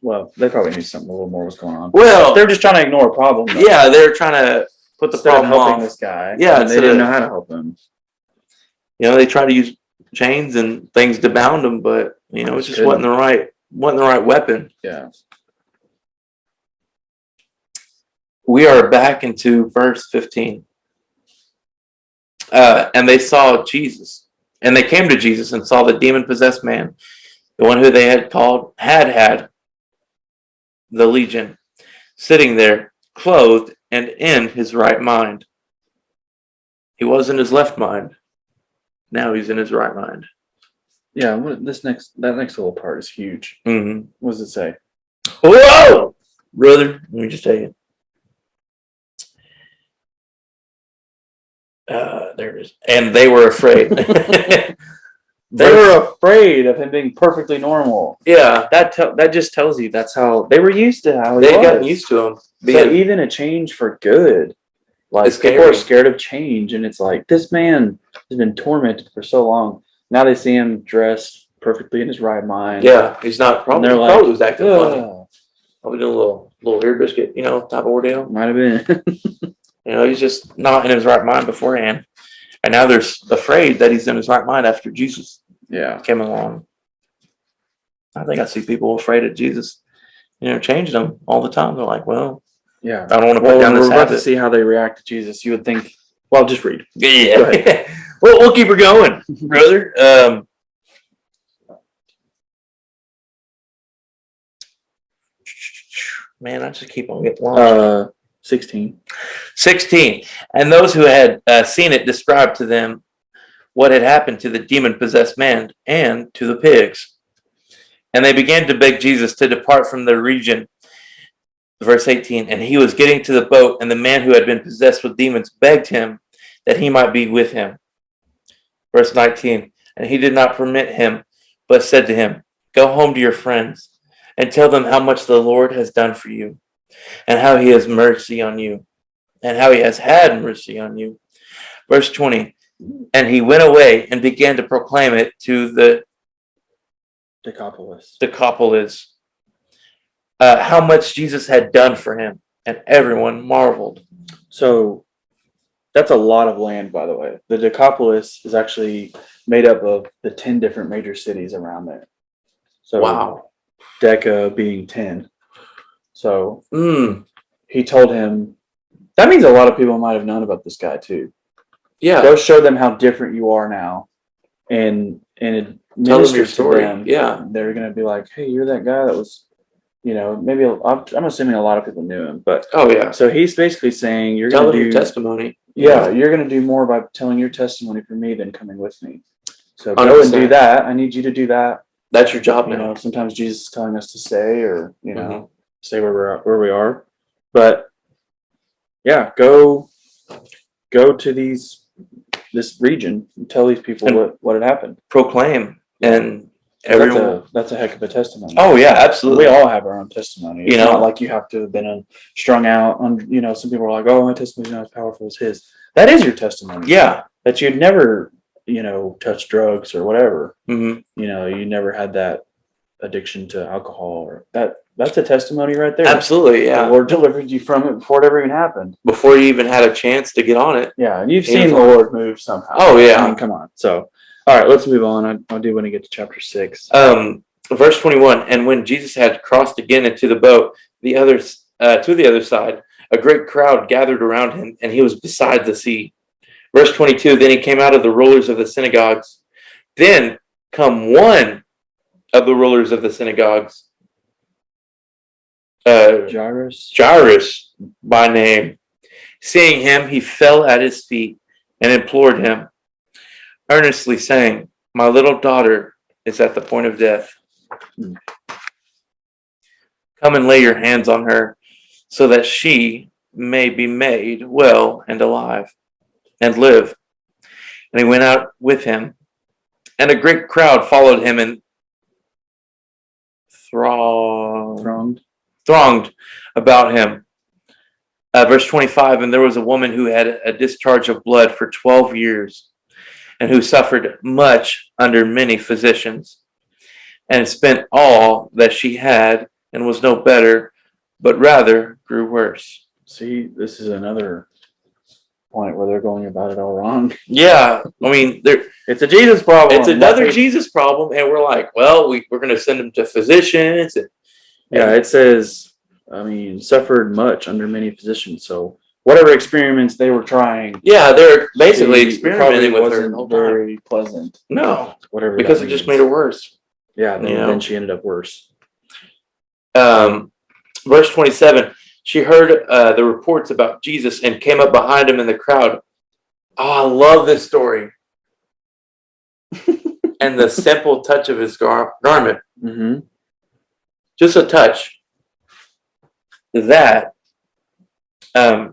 Well, they probably knew something a little more was going on. Well, they're just trying to ignore a problem. Though. Yeah, they're trying to put the problem helping off. This guy. Yeah, and they didn't know how to help him. You know, they try to use chains and things to bound him, but you know, it just wasn't the right weapon. Yeah. We are back into verse 15. And they saw Jesus, and they came to Jesus and saw the demon-possessed man, the one who they had called had the legion, sitting there, clothed and in his right mind. He was in his left mind. Now he's in his right mind. Yeah, that next little part is huge. Mm-hmm. What does it say? Whoa, brother! Let me just tell you. There it is. And they were afraid. They were afraid of him being perfectly normal. Yeah, that just tells you that's how they were used to how they got used to him. So even a change for good, like people are scared of change, and it's like this man has been tormented for so long. Now they see him dressed perfectly in his right mind. Yeah, he's not. Probably was acting funny. Probably doing a little ear biscuit, you know, type of ordeal. Might have been. You know, he's just not in his right mind beforehand, and now they're afraid that he's in his right mind after Jesus. Yeah, came along. I think I see people afraid of Jesus, you know, changing them all the time. They're like, well, yeah, I don't want to put down this habit. We're about to see how they react to Jesus. You would think, well, just read. Yeah. Well, we'll keep her going, brother. Man, I just keep on getting lost. 16. And those who had seen it described to them what had happened to the demon-possessed man and to the pigs. And they began to beg Jesus to depart from the region. Verse 18, and he was getting to the boat, and the man who had been possessed with demons begged him that he might be with him. Verse 19, and he did not permit him, but said to him, go home to your friends and tell them how much the Lord has done for you, and how he has mercy on you, and how he has had mercy on you. Verse 20, and he went away and began to proclaim it to the Decapolis, how much Jesus had done for him, and everyone marveled. So that's a lot of land, by the way. The Decapolis is actually made up of the 10 different major cities around there. So wow. Deca being 10. So he told him, that means a lot of people might have known about this guy too. Yeah. Go show them how different you are now, and minister to them. Yeah. They're going to be like, hey, you're that guy that was, you know, maybe I'm assuming a lot of people knew him, but oh yeah. So he's basically saying you're going to do your testimony. Yeah, you're going to do more by telling your testimony for me than coming with me. So go 100%. And do that. I need you to do that. That's your job. You know, sometimes Jesus is telling us to stay, or you know, stay where we are. But yeah, go to this region and tell these people what had happened. Proclaim and Everyone. That's a heck of a testimony. Oh yeah, absolutely. We all have our own testimony. It's You know? not like you have to have been strung out. Some people are like, "Oh, my testimony's not as powerful as his." That is your testimony. Yeah. That you'd never, touch drugs or whatever. Hmm. You never had that addiction to alcohol or that. That's a testimony right there. Absolutely. Yeah. The Lord delivered you from it before it ever even happened. Before you even had a chance to get on it. Yeah, and you've seen the Lord move somehow. Oh yeah. I mean, come on. So, all right, let's move on. I do want to get to chapter 6. Verse 21. And when Jesus had crossed again into the boat, to the other side, a great crowd gathered around him, and he was beside the sea. Verse 22. Then he came out of the rulers of the synagogues. Then come one of the rulers of the synagogues, Jairus by name. Seeing him, he fell at his feet and implored him, earnestly saying, "My little daughter is at the point of death. Come and lay your hands on her, so that she may be made well and alive, and live." And he went out with him, and a great crowd followed him and thronged about him. Verse 25, and there was a woman who had a discharge of blood for 12 years, and who suffered much under many physicians, and spent all that she had, and was no better, but rather grew worse. See, this is another point where they're going about it all wrong. Yeah, I mean, it's a Jesus problem. It's another Jesus problem, and we're like, well, we're going to send them to physicians. It says, suffered much under many physicians. So whatever experiments they were trying. Yeah, they're basically experimenting with her. Wasn't very pleasant. No, whatever. Because it just made her worse. Yeah, then she ended up worse. Verse 27, she heard the reports about Jesus and came up behind him in the crowd. Oh, I love this story. And the simple touch of his garment. Mm-hmm. Just a touch. That I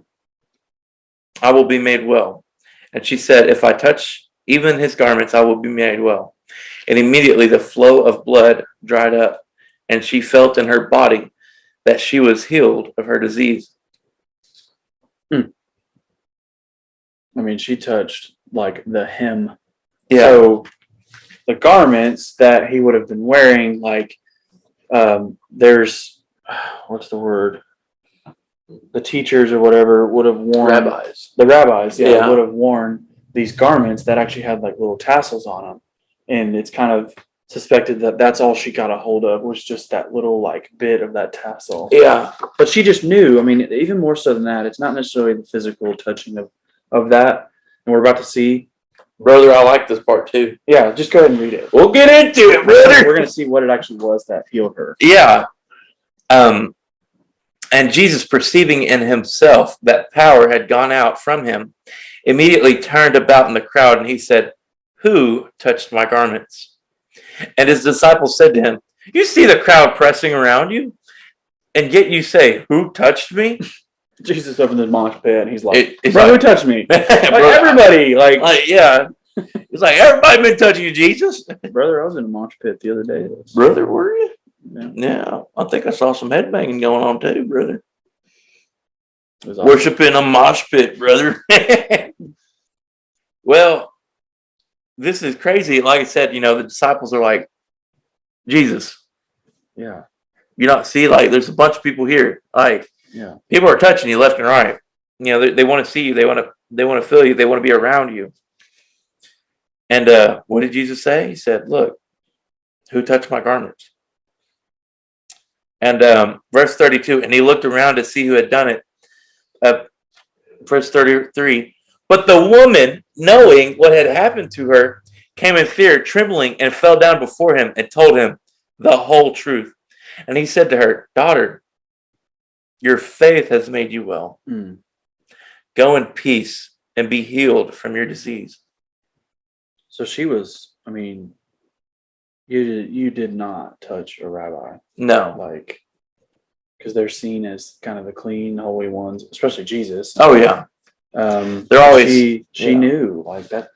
will be made well. And she said, if I touch even his garments, I will be made well. And immediately the flow of blood dried up, and she felt in her body that she was healed of her disease. She touched like the hem. Yeah. So the garments that he would have been wearing, there's, what's the word? The teachers or whatever would have worn. The rabbis, would have worn these garments that actually had like little tassels on them. And it's kind of suspected that that's all she got a hold of was just that little like bit of that tassel. Yeah. But she just knew. Even more so than that, it's not necessarily the physical touching of that. And we're about to see. Brother, I like this part too. Yeah, just go ahead and read it. We'll get into it, brother. We're going to see what it actually was that healed her. Yeah. And Jesus, perceiving in himself that power had gone out from him, immediately turned about in the crowd, and he said, "Who touched my garments?" And his disciples said to him, "You see the crowd pressing around you, and yet you say, 'Who touched me?'" Jesus opened the mosh pit, and he's like, It's "Bro, like, who touched me?" Everybody. Yeah. It's like, everybody been touching you, Jesus. Brother, I was in a mosh pit the other day. Brother, were you? Yeah. I think I saw some headbanging going on too, brother. Awesome. Worshiping a mosh pit, brother. Well, this is crazy. Like I said, the disciples are like, Jesus. Yeah. You don't see, there's a bunch of people here. People are touching you left and right. They want to see you. They want to feel you. They want to be around you. And what did Jesus say? He said, "Look, who touched my garments?" And verse 32, and he looked around to see who had done it. Verse 33, but the woman, knowing what had happened to her, came in fear, trembling, and fell down before him and told him the whole truth. And he said to her, "Daughter, your faith has made you well. Go in peace and be healed from your disease." So she was, you did not touch a rabbi. No. Because they're seen as kind of the clean, holy ones, especially Jesus. Oh, yeah. They're always, she knew that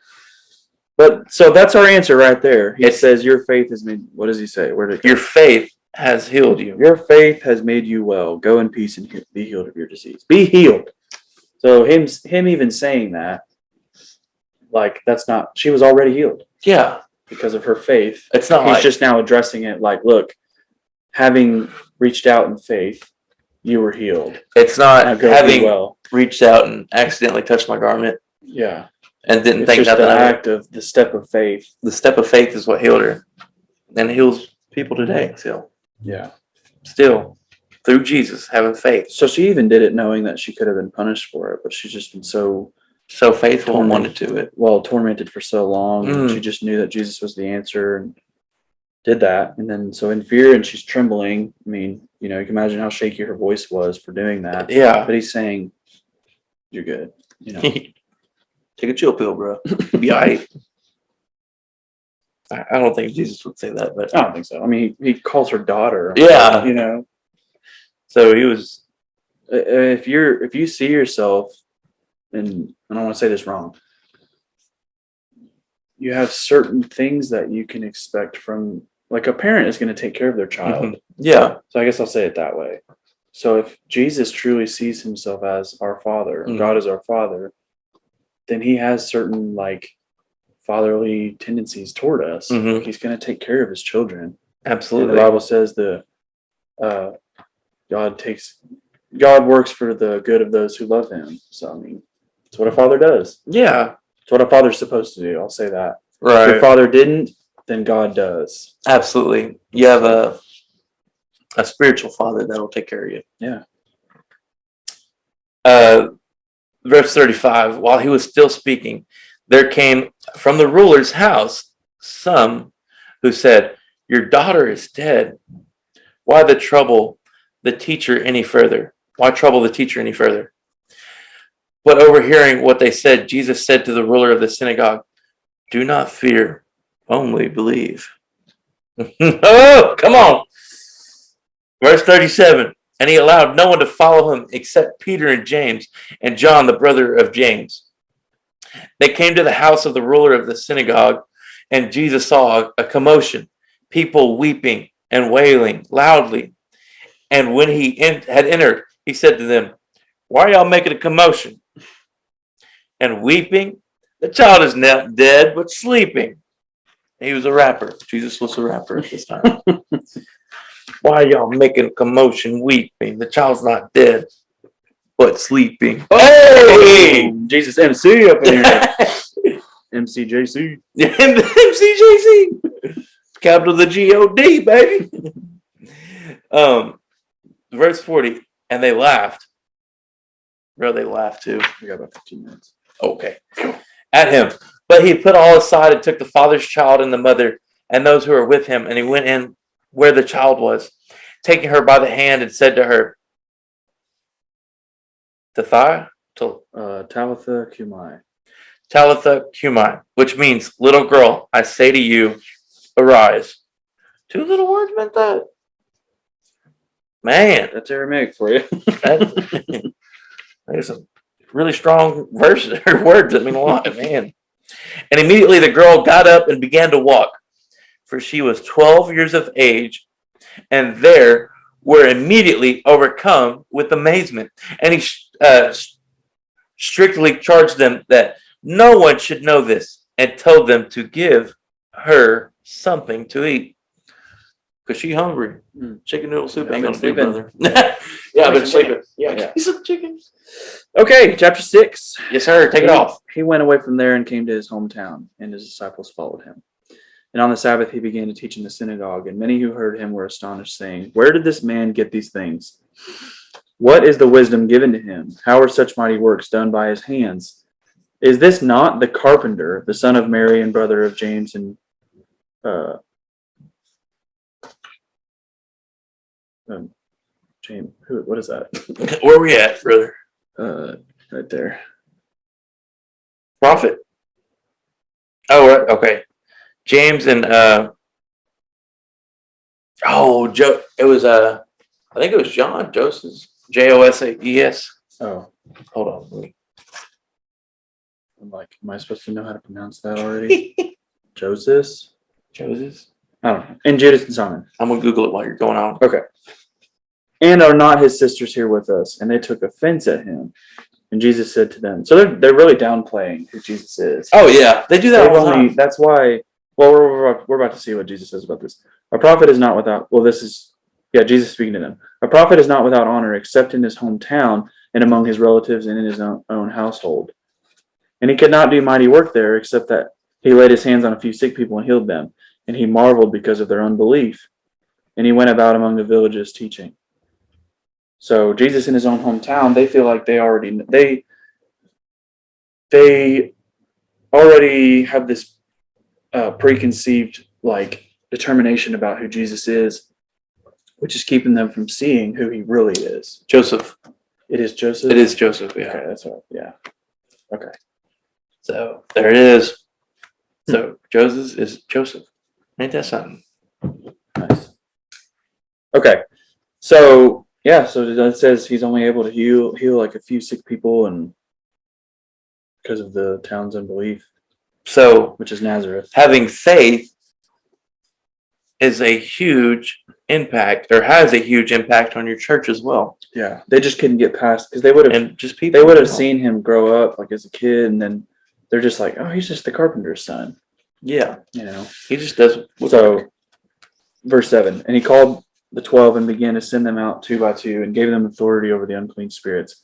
But so that's our answer right there. He It's- says, "Your faith has made." What does he say? Where did it go? Your faith has healed you. Your faith has made you well. Go in peace and be healed of your disease. Be healed. So him even saying that, like that's not. She was already healed Yeah. because of her faith. It's not He's like just now addressing it. Like, look, having reached out in faith, you were healed. it's Now not go be having well. reached out and accidentally touched my garment Yeah, and didn't it's think just nothing the of it. act of the step of faith. The step of faith is what healed her, and heals people today. Yeah. Still, through Jesus, having faith. So she even did it knowing that she could have been punished for it, but she's just been so So faithful and wanted to it. tormented for so long. And she just knew that Jesus was the answer and did that. And then so in fear and she's trembling. I mean, you can imagine how shaky her voice was for doing that. Yeah. But he's saying, "You're good." Take a chill pill, bro. Be all right. I don't think Jesus would say that, but I don't think so. I mean, he calls her daughter. yeah. So he was. If you see yourself, and I don't want to say this wrong, you have certain things that you can expect from, like, a parent is going to take care of their child. Yeah. So I guess I'll say it that way. So if Jesus truly sees himself as our Father, God is our Father, then he has certain like fatherly tendencies toward us. He's going to take care of his children. Absolutely. And the Bible says God works for the good of those who love him. So I mean, it's what a father does. Yeah. It's what a father's supposed to do. I'll say that. Right. If your father didn't, then God does. Absolutely. You have a spiritual father that'll take care of you. Yeah. Verse 35, while he was still speaking, there came from the ruler's house some who said, "Your daughter is dead. Why trouble the teacher any further? Why trouble the teacher any further?" But overhearing what they said, Jesus said to the ruler of the synagogue, "Do not fear, only believe." Oh, come on. Verse 37, and he allowed no one to follow him except Peter and James and John, the brother of James. They came to the house of the ruler of the synagogue, and Jesus saw a commotion, people weeping and wailing loudly. And when he had entered, he said to them, "Why are y'all making a commotion and weeping? The child is not dead, but sleeping." He was a rapper. Jesus was a rapper at this time. "Why are y'all making a commotion, weeping? The child's not dead, but sleeping." Hey! Jesus MC up in here. MCJC. MCJC. Capital the G-O-D, baby. Verse 40, and they laughed. Bro, they laughed too. We got about 15 minutes. Okay. At him. But he put all aside and took the father's child and the mother and those who were with him, and he went in where the child was, taking her by the hand and said to her, Talitha Cumi. Talitha Cumi, which means, little girl, I say to you, arise. 2 little words meant that. Man, That's Aramaic for you. There's some really strong verses or words that mean a lot, man. And immediately the girl got up and began to walk, for she was 12 years of age, and there were immediately overcome with amazement. And he strictly charged them that no one should know this, and told them to give her something to eat. Because she's hungry. Chicken noodle soup ain't gonna do, brother. Yeah, I've been sleeping. Yeah, give me some chicken. Okay, chapter 6. Yes, sir. Take it off. He went away from there and came to his hometown, and his disciples followed him. And on the Sabbath he began to teach in the synagogue, and many who heard him were astonished, saying, "Where did this man get these things? What is the wisdom given to him? How are such mighty works done by his hands? Is this not the carpenter, the son of Mary and brother of James and James? What is that? Where are we at, brother? Right there. Prophet. Oh, right. Okay. James and Joe. It was I think it was John. Joseph. Joses. Oh, Hold on. I'm like, am I supposed to know how to pronounce that already? Joseph? Joseph. I don't know. And Judas and Simon. I'm gonna Google it while you're going on. Okay. And are not his sisters here with us? And they took offense at him. And Jesus said to them, so they're really downplaying who Jesus is. Oh yeah, they do that They've all the only, time. that's why, well, we're about to see what Jesus says about this. A prophet is not without, well, this is, yeah, Jesus speaking to them. A prophet is not without honor except in his hometown and among his relatives and in his own household. And he could not do mighty work there except that he laid his hands on a few sick people and healed them. And he marveled because of their unbelief. And he went about among the villages teaching. So Jesus in his own hometown, they feel like they already have this preconceived like determination about who Jesus is, which is keeping them from seeing who he really is. Joseph. It is Joseph. It is Joseph. Yeah. Okay, that's right. Yeah. Okay. So there it is. So Joseph is Joseph. Ain't that something? Nice. Okay. So yeah, so it says he's only able to heal like a few sick people, and because of the town's unbelief, So which is Nazareth. having faith is a huge impact, or has a huge impact on your church as well, Yeah, they just couldn't get past because they would have and just people. they would have as well. seen him grow up like as a kid, and then they're just like, oh, he's just the carpenter's son, Yeah, you know. he just does. So, verse 7, and he called the 12 and began to send them out 2 by 2 and gave them authority over the unclean spirits.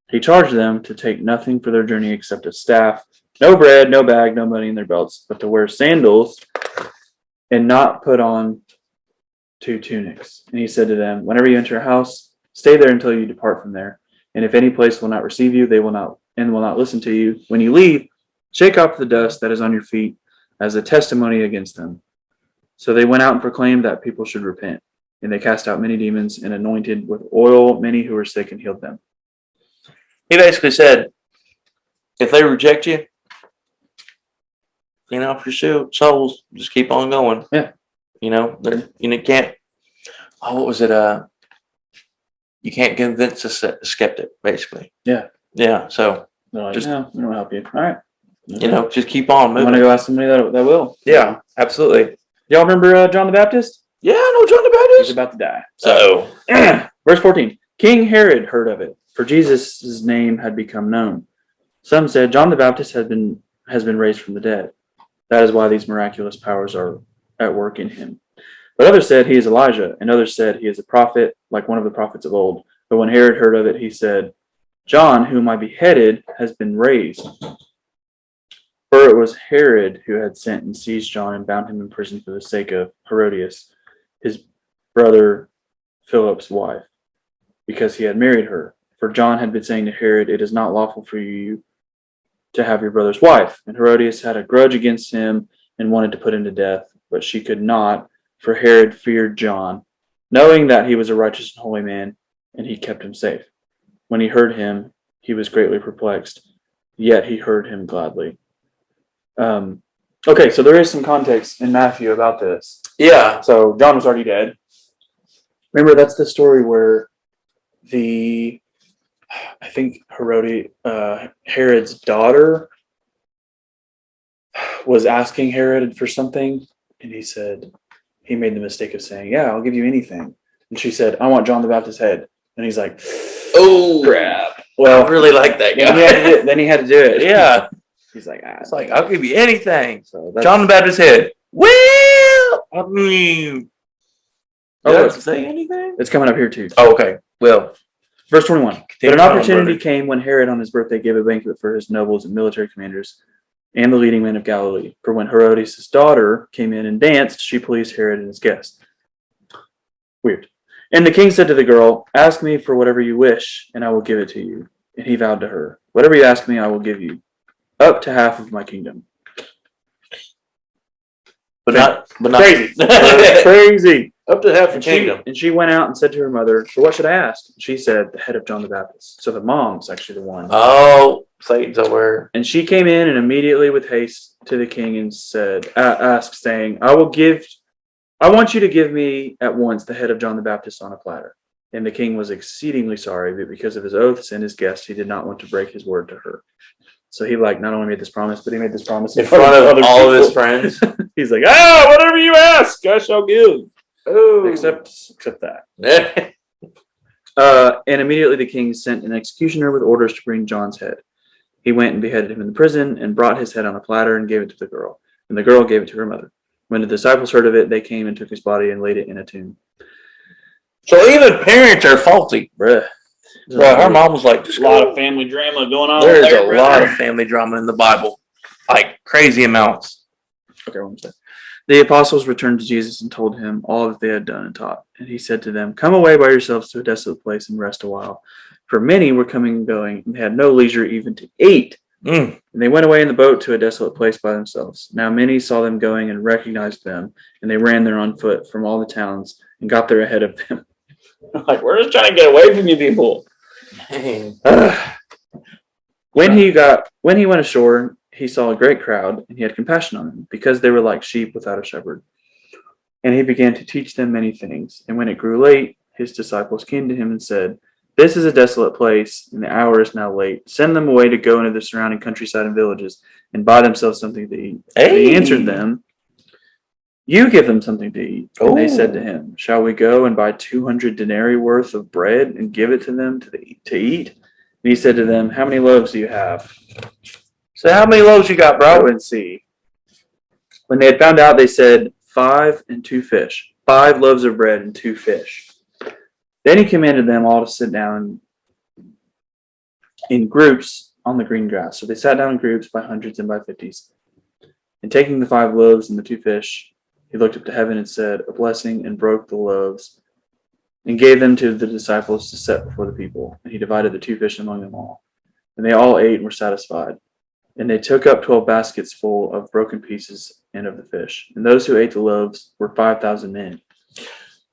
He charged them to take nothing for their journey except a staff, no bread, no bag, no money in their belts, but to wear sandals and not put on 2 tunics. And he said to them, whenever you enter a house, stay there until you depart from there. And if any place will not receive you, they will not listen to you. When you leave, shake off the dust that is on your feet as a testimony against them. So they went out and proclaimed that people should repent. And they cast out many demons and anointed with oil many who were sick and healed them. He basically said, if they reject you, clean off your souls. Just keep on going. Yeah. You can't. Oh, what was it? You can't convince a skeptic, basically. Yeah. Yeah. So They're like, Just- no, we don't help you. All right. just keep on I moving. want to go ask somebody that will. Yeah, absolutely. Y'all remember John the Baptist? Yeah, I know John the He's Baptist. about to die. So Verse 14. King Herod heard of it, for Jesus' name had become known. Some said John the Baptist has been raised from the dead. That is why these miraculous powers are at work in him. But others said he is Elijah, and others said he is a prophet, like one of the prophets of old. But when Herod heard of it, he said, John, whom I beheaded, has been raised. For it was Herod who had sent and seized John and bound him in prison for the sake of Herodias, his brother Philip's wife, because he had married her. For John had been saying to Herod, it is not lawful for you to have your brother's wife. And Herodias had a grudge against him and wanted to put him to death, but she could not, for Herod feared John, knowing that he was a righteous and holy man, and he kept him safe. When he heard him, he was greatly perplexed, yet he heard him gladly. Okay, so there is some context in Matthew about this. yeah, So John was already dead. Remember, that's the story where I think Herod's daughter was asking Herod for something, and he made the mistake of saying, yeah, I'll give you anything. And she said, I want John the Baptist's head. And he's like, oh crap. I Well, really like that guy. then he had to do it. Yeah, He's like, it's like I'll give you anything. So that's, John the Baptist's head. Well, I mean, Oh, did I it's- say anything? it's coming up here too. Oh, okay. Well, Verse 21. But continue an on, opportunity brother. came when Herod on his birthday gave a banquet for his nobles and military commanders and the leading men of Galilee. For when Herodias' daughter came in and danced, she pleased Herod and his guests. Weird. And the king said to the girl, ask me for whatever you wish, and I will give it to you. And he vowed to her, whatever you ask me, I will give you, up to half of my kingdom. but not Crazy. Crazy. up to half the And kingdom. she went out and said to her mother, for what should I ask? She said, the head of John the Baptist. So the mom's actually the one. Oh, Satan's aware. And she came in and immediately with haste to the king and said, asked, saying, I want you to give me at once the head of John the Baptist on a platter. And the king was exceedingly sorry, but because of his oaths and his guests, he did not want to break his word to her. So he not only made this promise, but he made this promise in front of other all of his people. friends. He's like, whatever you ask, I shall give. Oh, except that. And immediately the king sent an executioner with orders to bring John's head. He went and beheaded him in the prison and brought his head on a platter and gave it to the girl. And the girl gave it to her mother. When the disciples heard of it, they came and took his body and laid it in a tomb. So even parents are faulty. Bruh. Bro, her mom was like, There's a lot of family drama going on. there's there, a brother. lot of family drama in the Bible. Like crazy amounts. Okay, one second. The apostles returned to Jesus and told him all that they had done and taught. And he said to them, come away by yourselves to a desolate place and rest a while. For many were coming and going, and they had no leisure even to eat. Mm. And they went away in the boat to a desolate place by themselves. Now many saw them going and recognized them, and they ran there on foot from all the towns and got there ahead of them. Like, we're just trying to get away from you people. When he went ashore, he saw a great crowd, and he had compassion on them, because they were like sheep without a shepherd. And he began to teach them many things. And when it grew late, his disciples came to him and said, this is a desolate place, and the hour is now late. Send them away to go into the surrounding countryside and villages and buy themselves something to eat. And he answered them, you give them something to eat. And they said to him, shall we go and buy 200 denarii worth of bread and give it to them to eat? And he said to them, how many loaves do you have? So how many loaves you got, bro? Go and see. When they had found out, they said, 5 and 2 fish. 5 loaves of bread and 2 fish. Then he commanded them all to sit down in groups on the green grass. So they sat down in groups by hundreds and by fifties. And taking the 5 loaves and the 2 fish, he looked up to heaven and said a blessing and broke the loaves and gave them to the disciples to set before the people. And he divided the 2 fish among them all. And they all ate and were satisfied. And they took up 12 baskets full of broken pieces and of the fish. And those who ate the loaves were 5,000 men.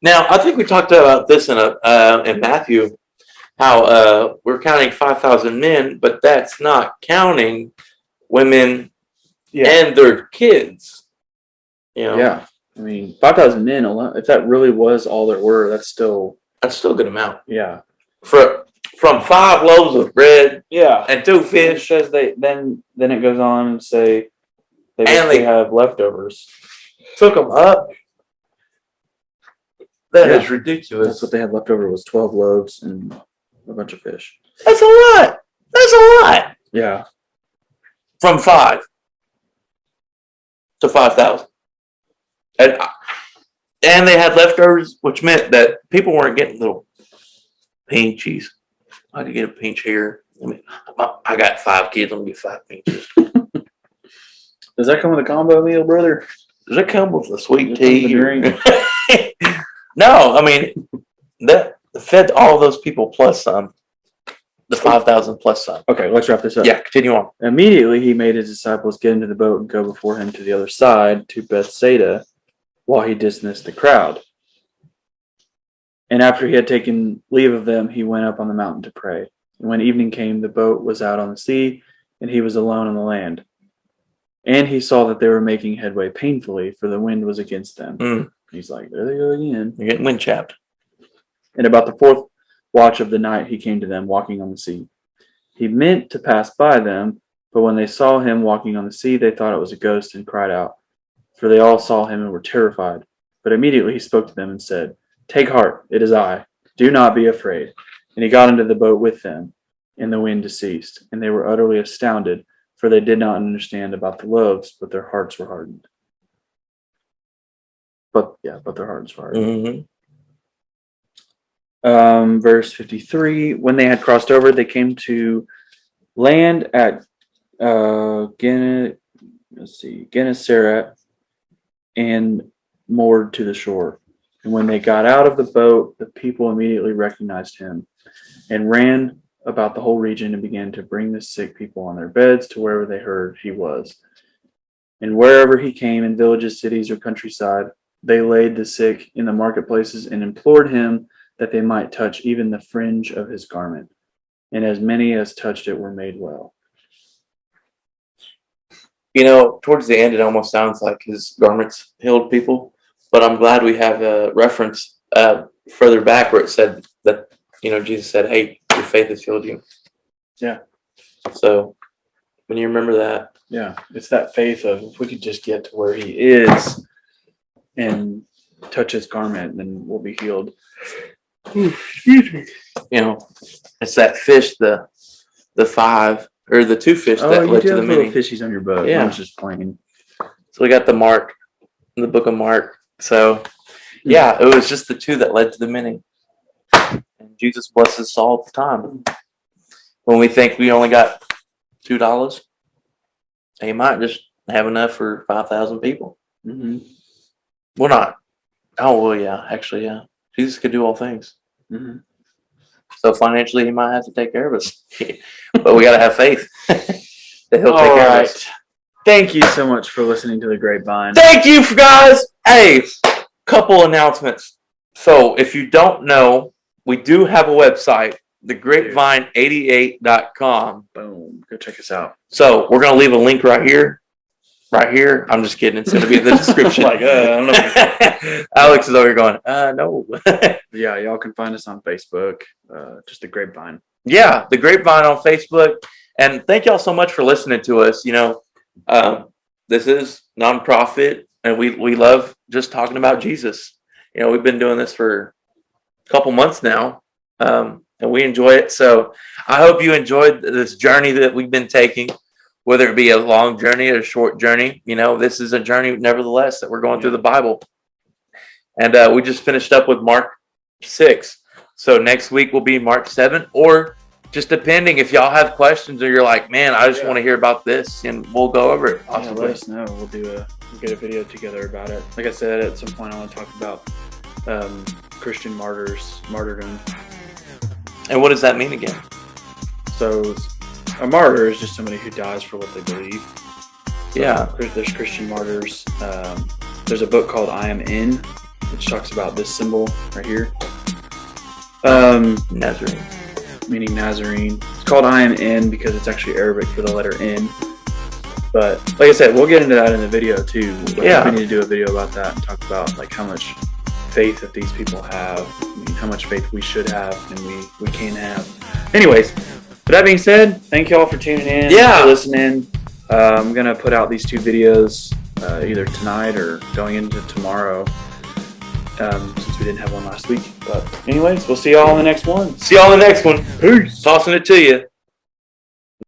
Now, I think we talked about this in Matthew, how we're counting 5,000 men, but that's not counting women and their kids. You know? Yeah. I mean, 5,000 men alone, if that really was all there were, that's still a good amount. Yeah. From 5 loaves of bread and 2 It fish. says then it goes on and say they basically have leftovers. Took them up. That Yeah. is ridiculous. That's what they had left over was 12 loaves and a bunch of fish. That's a lot. That's a lot. Yeah. From 5 to 5,000. And they had leftovers, which meant that people weren't getting little pinchies. I had to get a pinch here. I got 5 kids. Let me get 5 pinches. Does that come with a combo meal, brother? Does it come with a sweet Does it come tea? with a No, I mean, that fed all those people plus some. The 5,000 plus some. Okay, let's wrap this up. Yeah, continue on. Immediately he made his disciples get into the boat and go before him to the other side, to Bethsaida, while he dismissed the crowd. And after he had taken leave of them, he went up on the mountain to pray. And when evening came, the boat was out on the sea, and he was alone on the land. And he saw that they were making headway painfully, for the wind was against them. He's like, there they go again. You're getting wind chapped. And about the 4th watch of the night, he came to them, walking on the sea. He meant to pass by them, but when they saw him walking on the sea, they thought it was a ghost and cried out, for they all saw him and were terrified. But immediately he spoke to them and said, take heart, it is I. Do not be afraid. And he got into the boat with them, and the wind ceased. And they were utterly astounded, for they did not understand about the loaves, but their hearts were hardened. But their hearts were hardened. Mm-hmm. Verse 53, when they had crossed over, they came to land at Gennesaret and moored to the shore. And when they got out of the boat, the people immediately recognized him and ran about the whole region and began to bring the sick people on their beds to wherever they heard he was. And wherever he came, in villages, cities, or countryside, they laid the sick in the marketplaces and implored him that they might touch even the fringe of his garment. And as many as touched it were made well. You know, towards the end, it almost sounds like his garments healed people. But I'm glad we have a reference further back where it said that, Jesus said, hey, your faith has healed you. Yeah. So when you remember that, Yeah, it's that faith of if we could just get to where he is and touch his garment, then we'll be healed. it's that fish, the 5 or the 2 fish that you led do to the have little many. fishies on your boat. Yeah. I was just playing. So we got the Mark, the book of Mark. So yeah, it was just the 2 that led to the many. And Jesus blesses us all the time. When we think we only got $2, he might just have enough for 5,000 people. Mm-hmm. Well, not. Oh, well, yeah. Actually, yeah. Jesus could do all things. Mm-hmm. So financially, he might have to take care of us. But we got to have faith that he'll All take care of right. us. Thank you so much for listening to The Grapevine. Thank you, guys. Hey, couple announcements. So if you don't know, we do have a website, thegrapevine88.com. Boom. Go check us out. So we're going to leave a link right here. Right here. I'm just kidding. It's going to be in the description. I don't know. Alex is over here going, no. Yeah, y'all can find us on Facebook. Just The Grapevine. Yeah, The Grapevine on Facebook. And thank y'all so much for listening to us. This is nonprofit, and we love just talking about Jesus. We've been doing this for a couple months now, and we enjoy it. So I hope you enjoyed this journey that we've been taking, whether it be a long journey or a short journey. This is a journey, nevertheless, that we're going through the Bible. And we just finished up with Mark 6. So next week will be Mark 7, or just depending if y'all have questions or you're like, man, I just want to hear about this, and we'll go over it. Yeah, let us know. We'll get a video together about it. Like I said, at some point I want to talk about Christian martyrdom. And what does that mean again? So a martyr is just somebody who dies for what they believe. So Yeah. There's Christian martyrs. There's a book called I Am In, which talks about this symbol right here. Nazarene. Meaning Nazarene. It's called I Am In because it's actually Arabic for the letter N. But like I said, we'll get into that in the video too. Yeah. We need to do a video about that and talk about how much faith that these people have. How much faith we should have and we can have. Anyways, with that being said, thank you all for tuning in. Yeah. For listening. I'm going to put out these 2 videos either tonight or going into tomorrow. Since we didn't have one last week. But anyways, we'll see y'all on the next one. See y'all in the next one. Peace. Tossing it to you.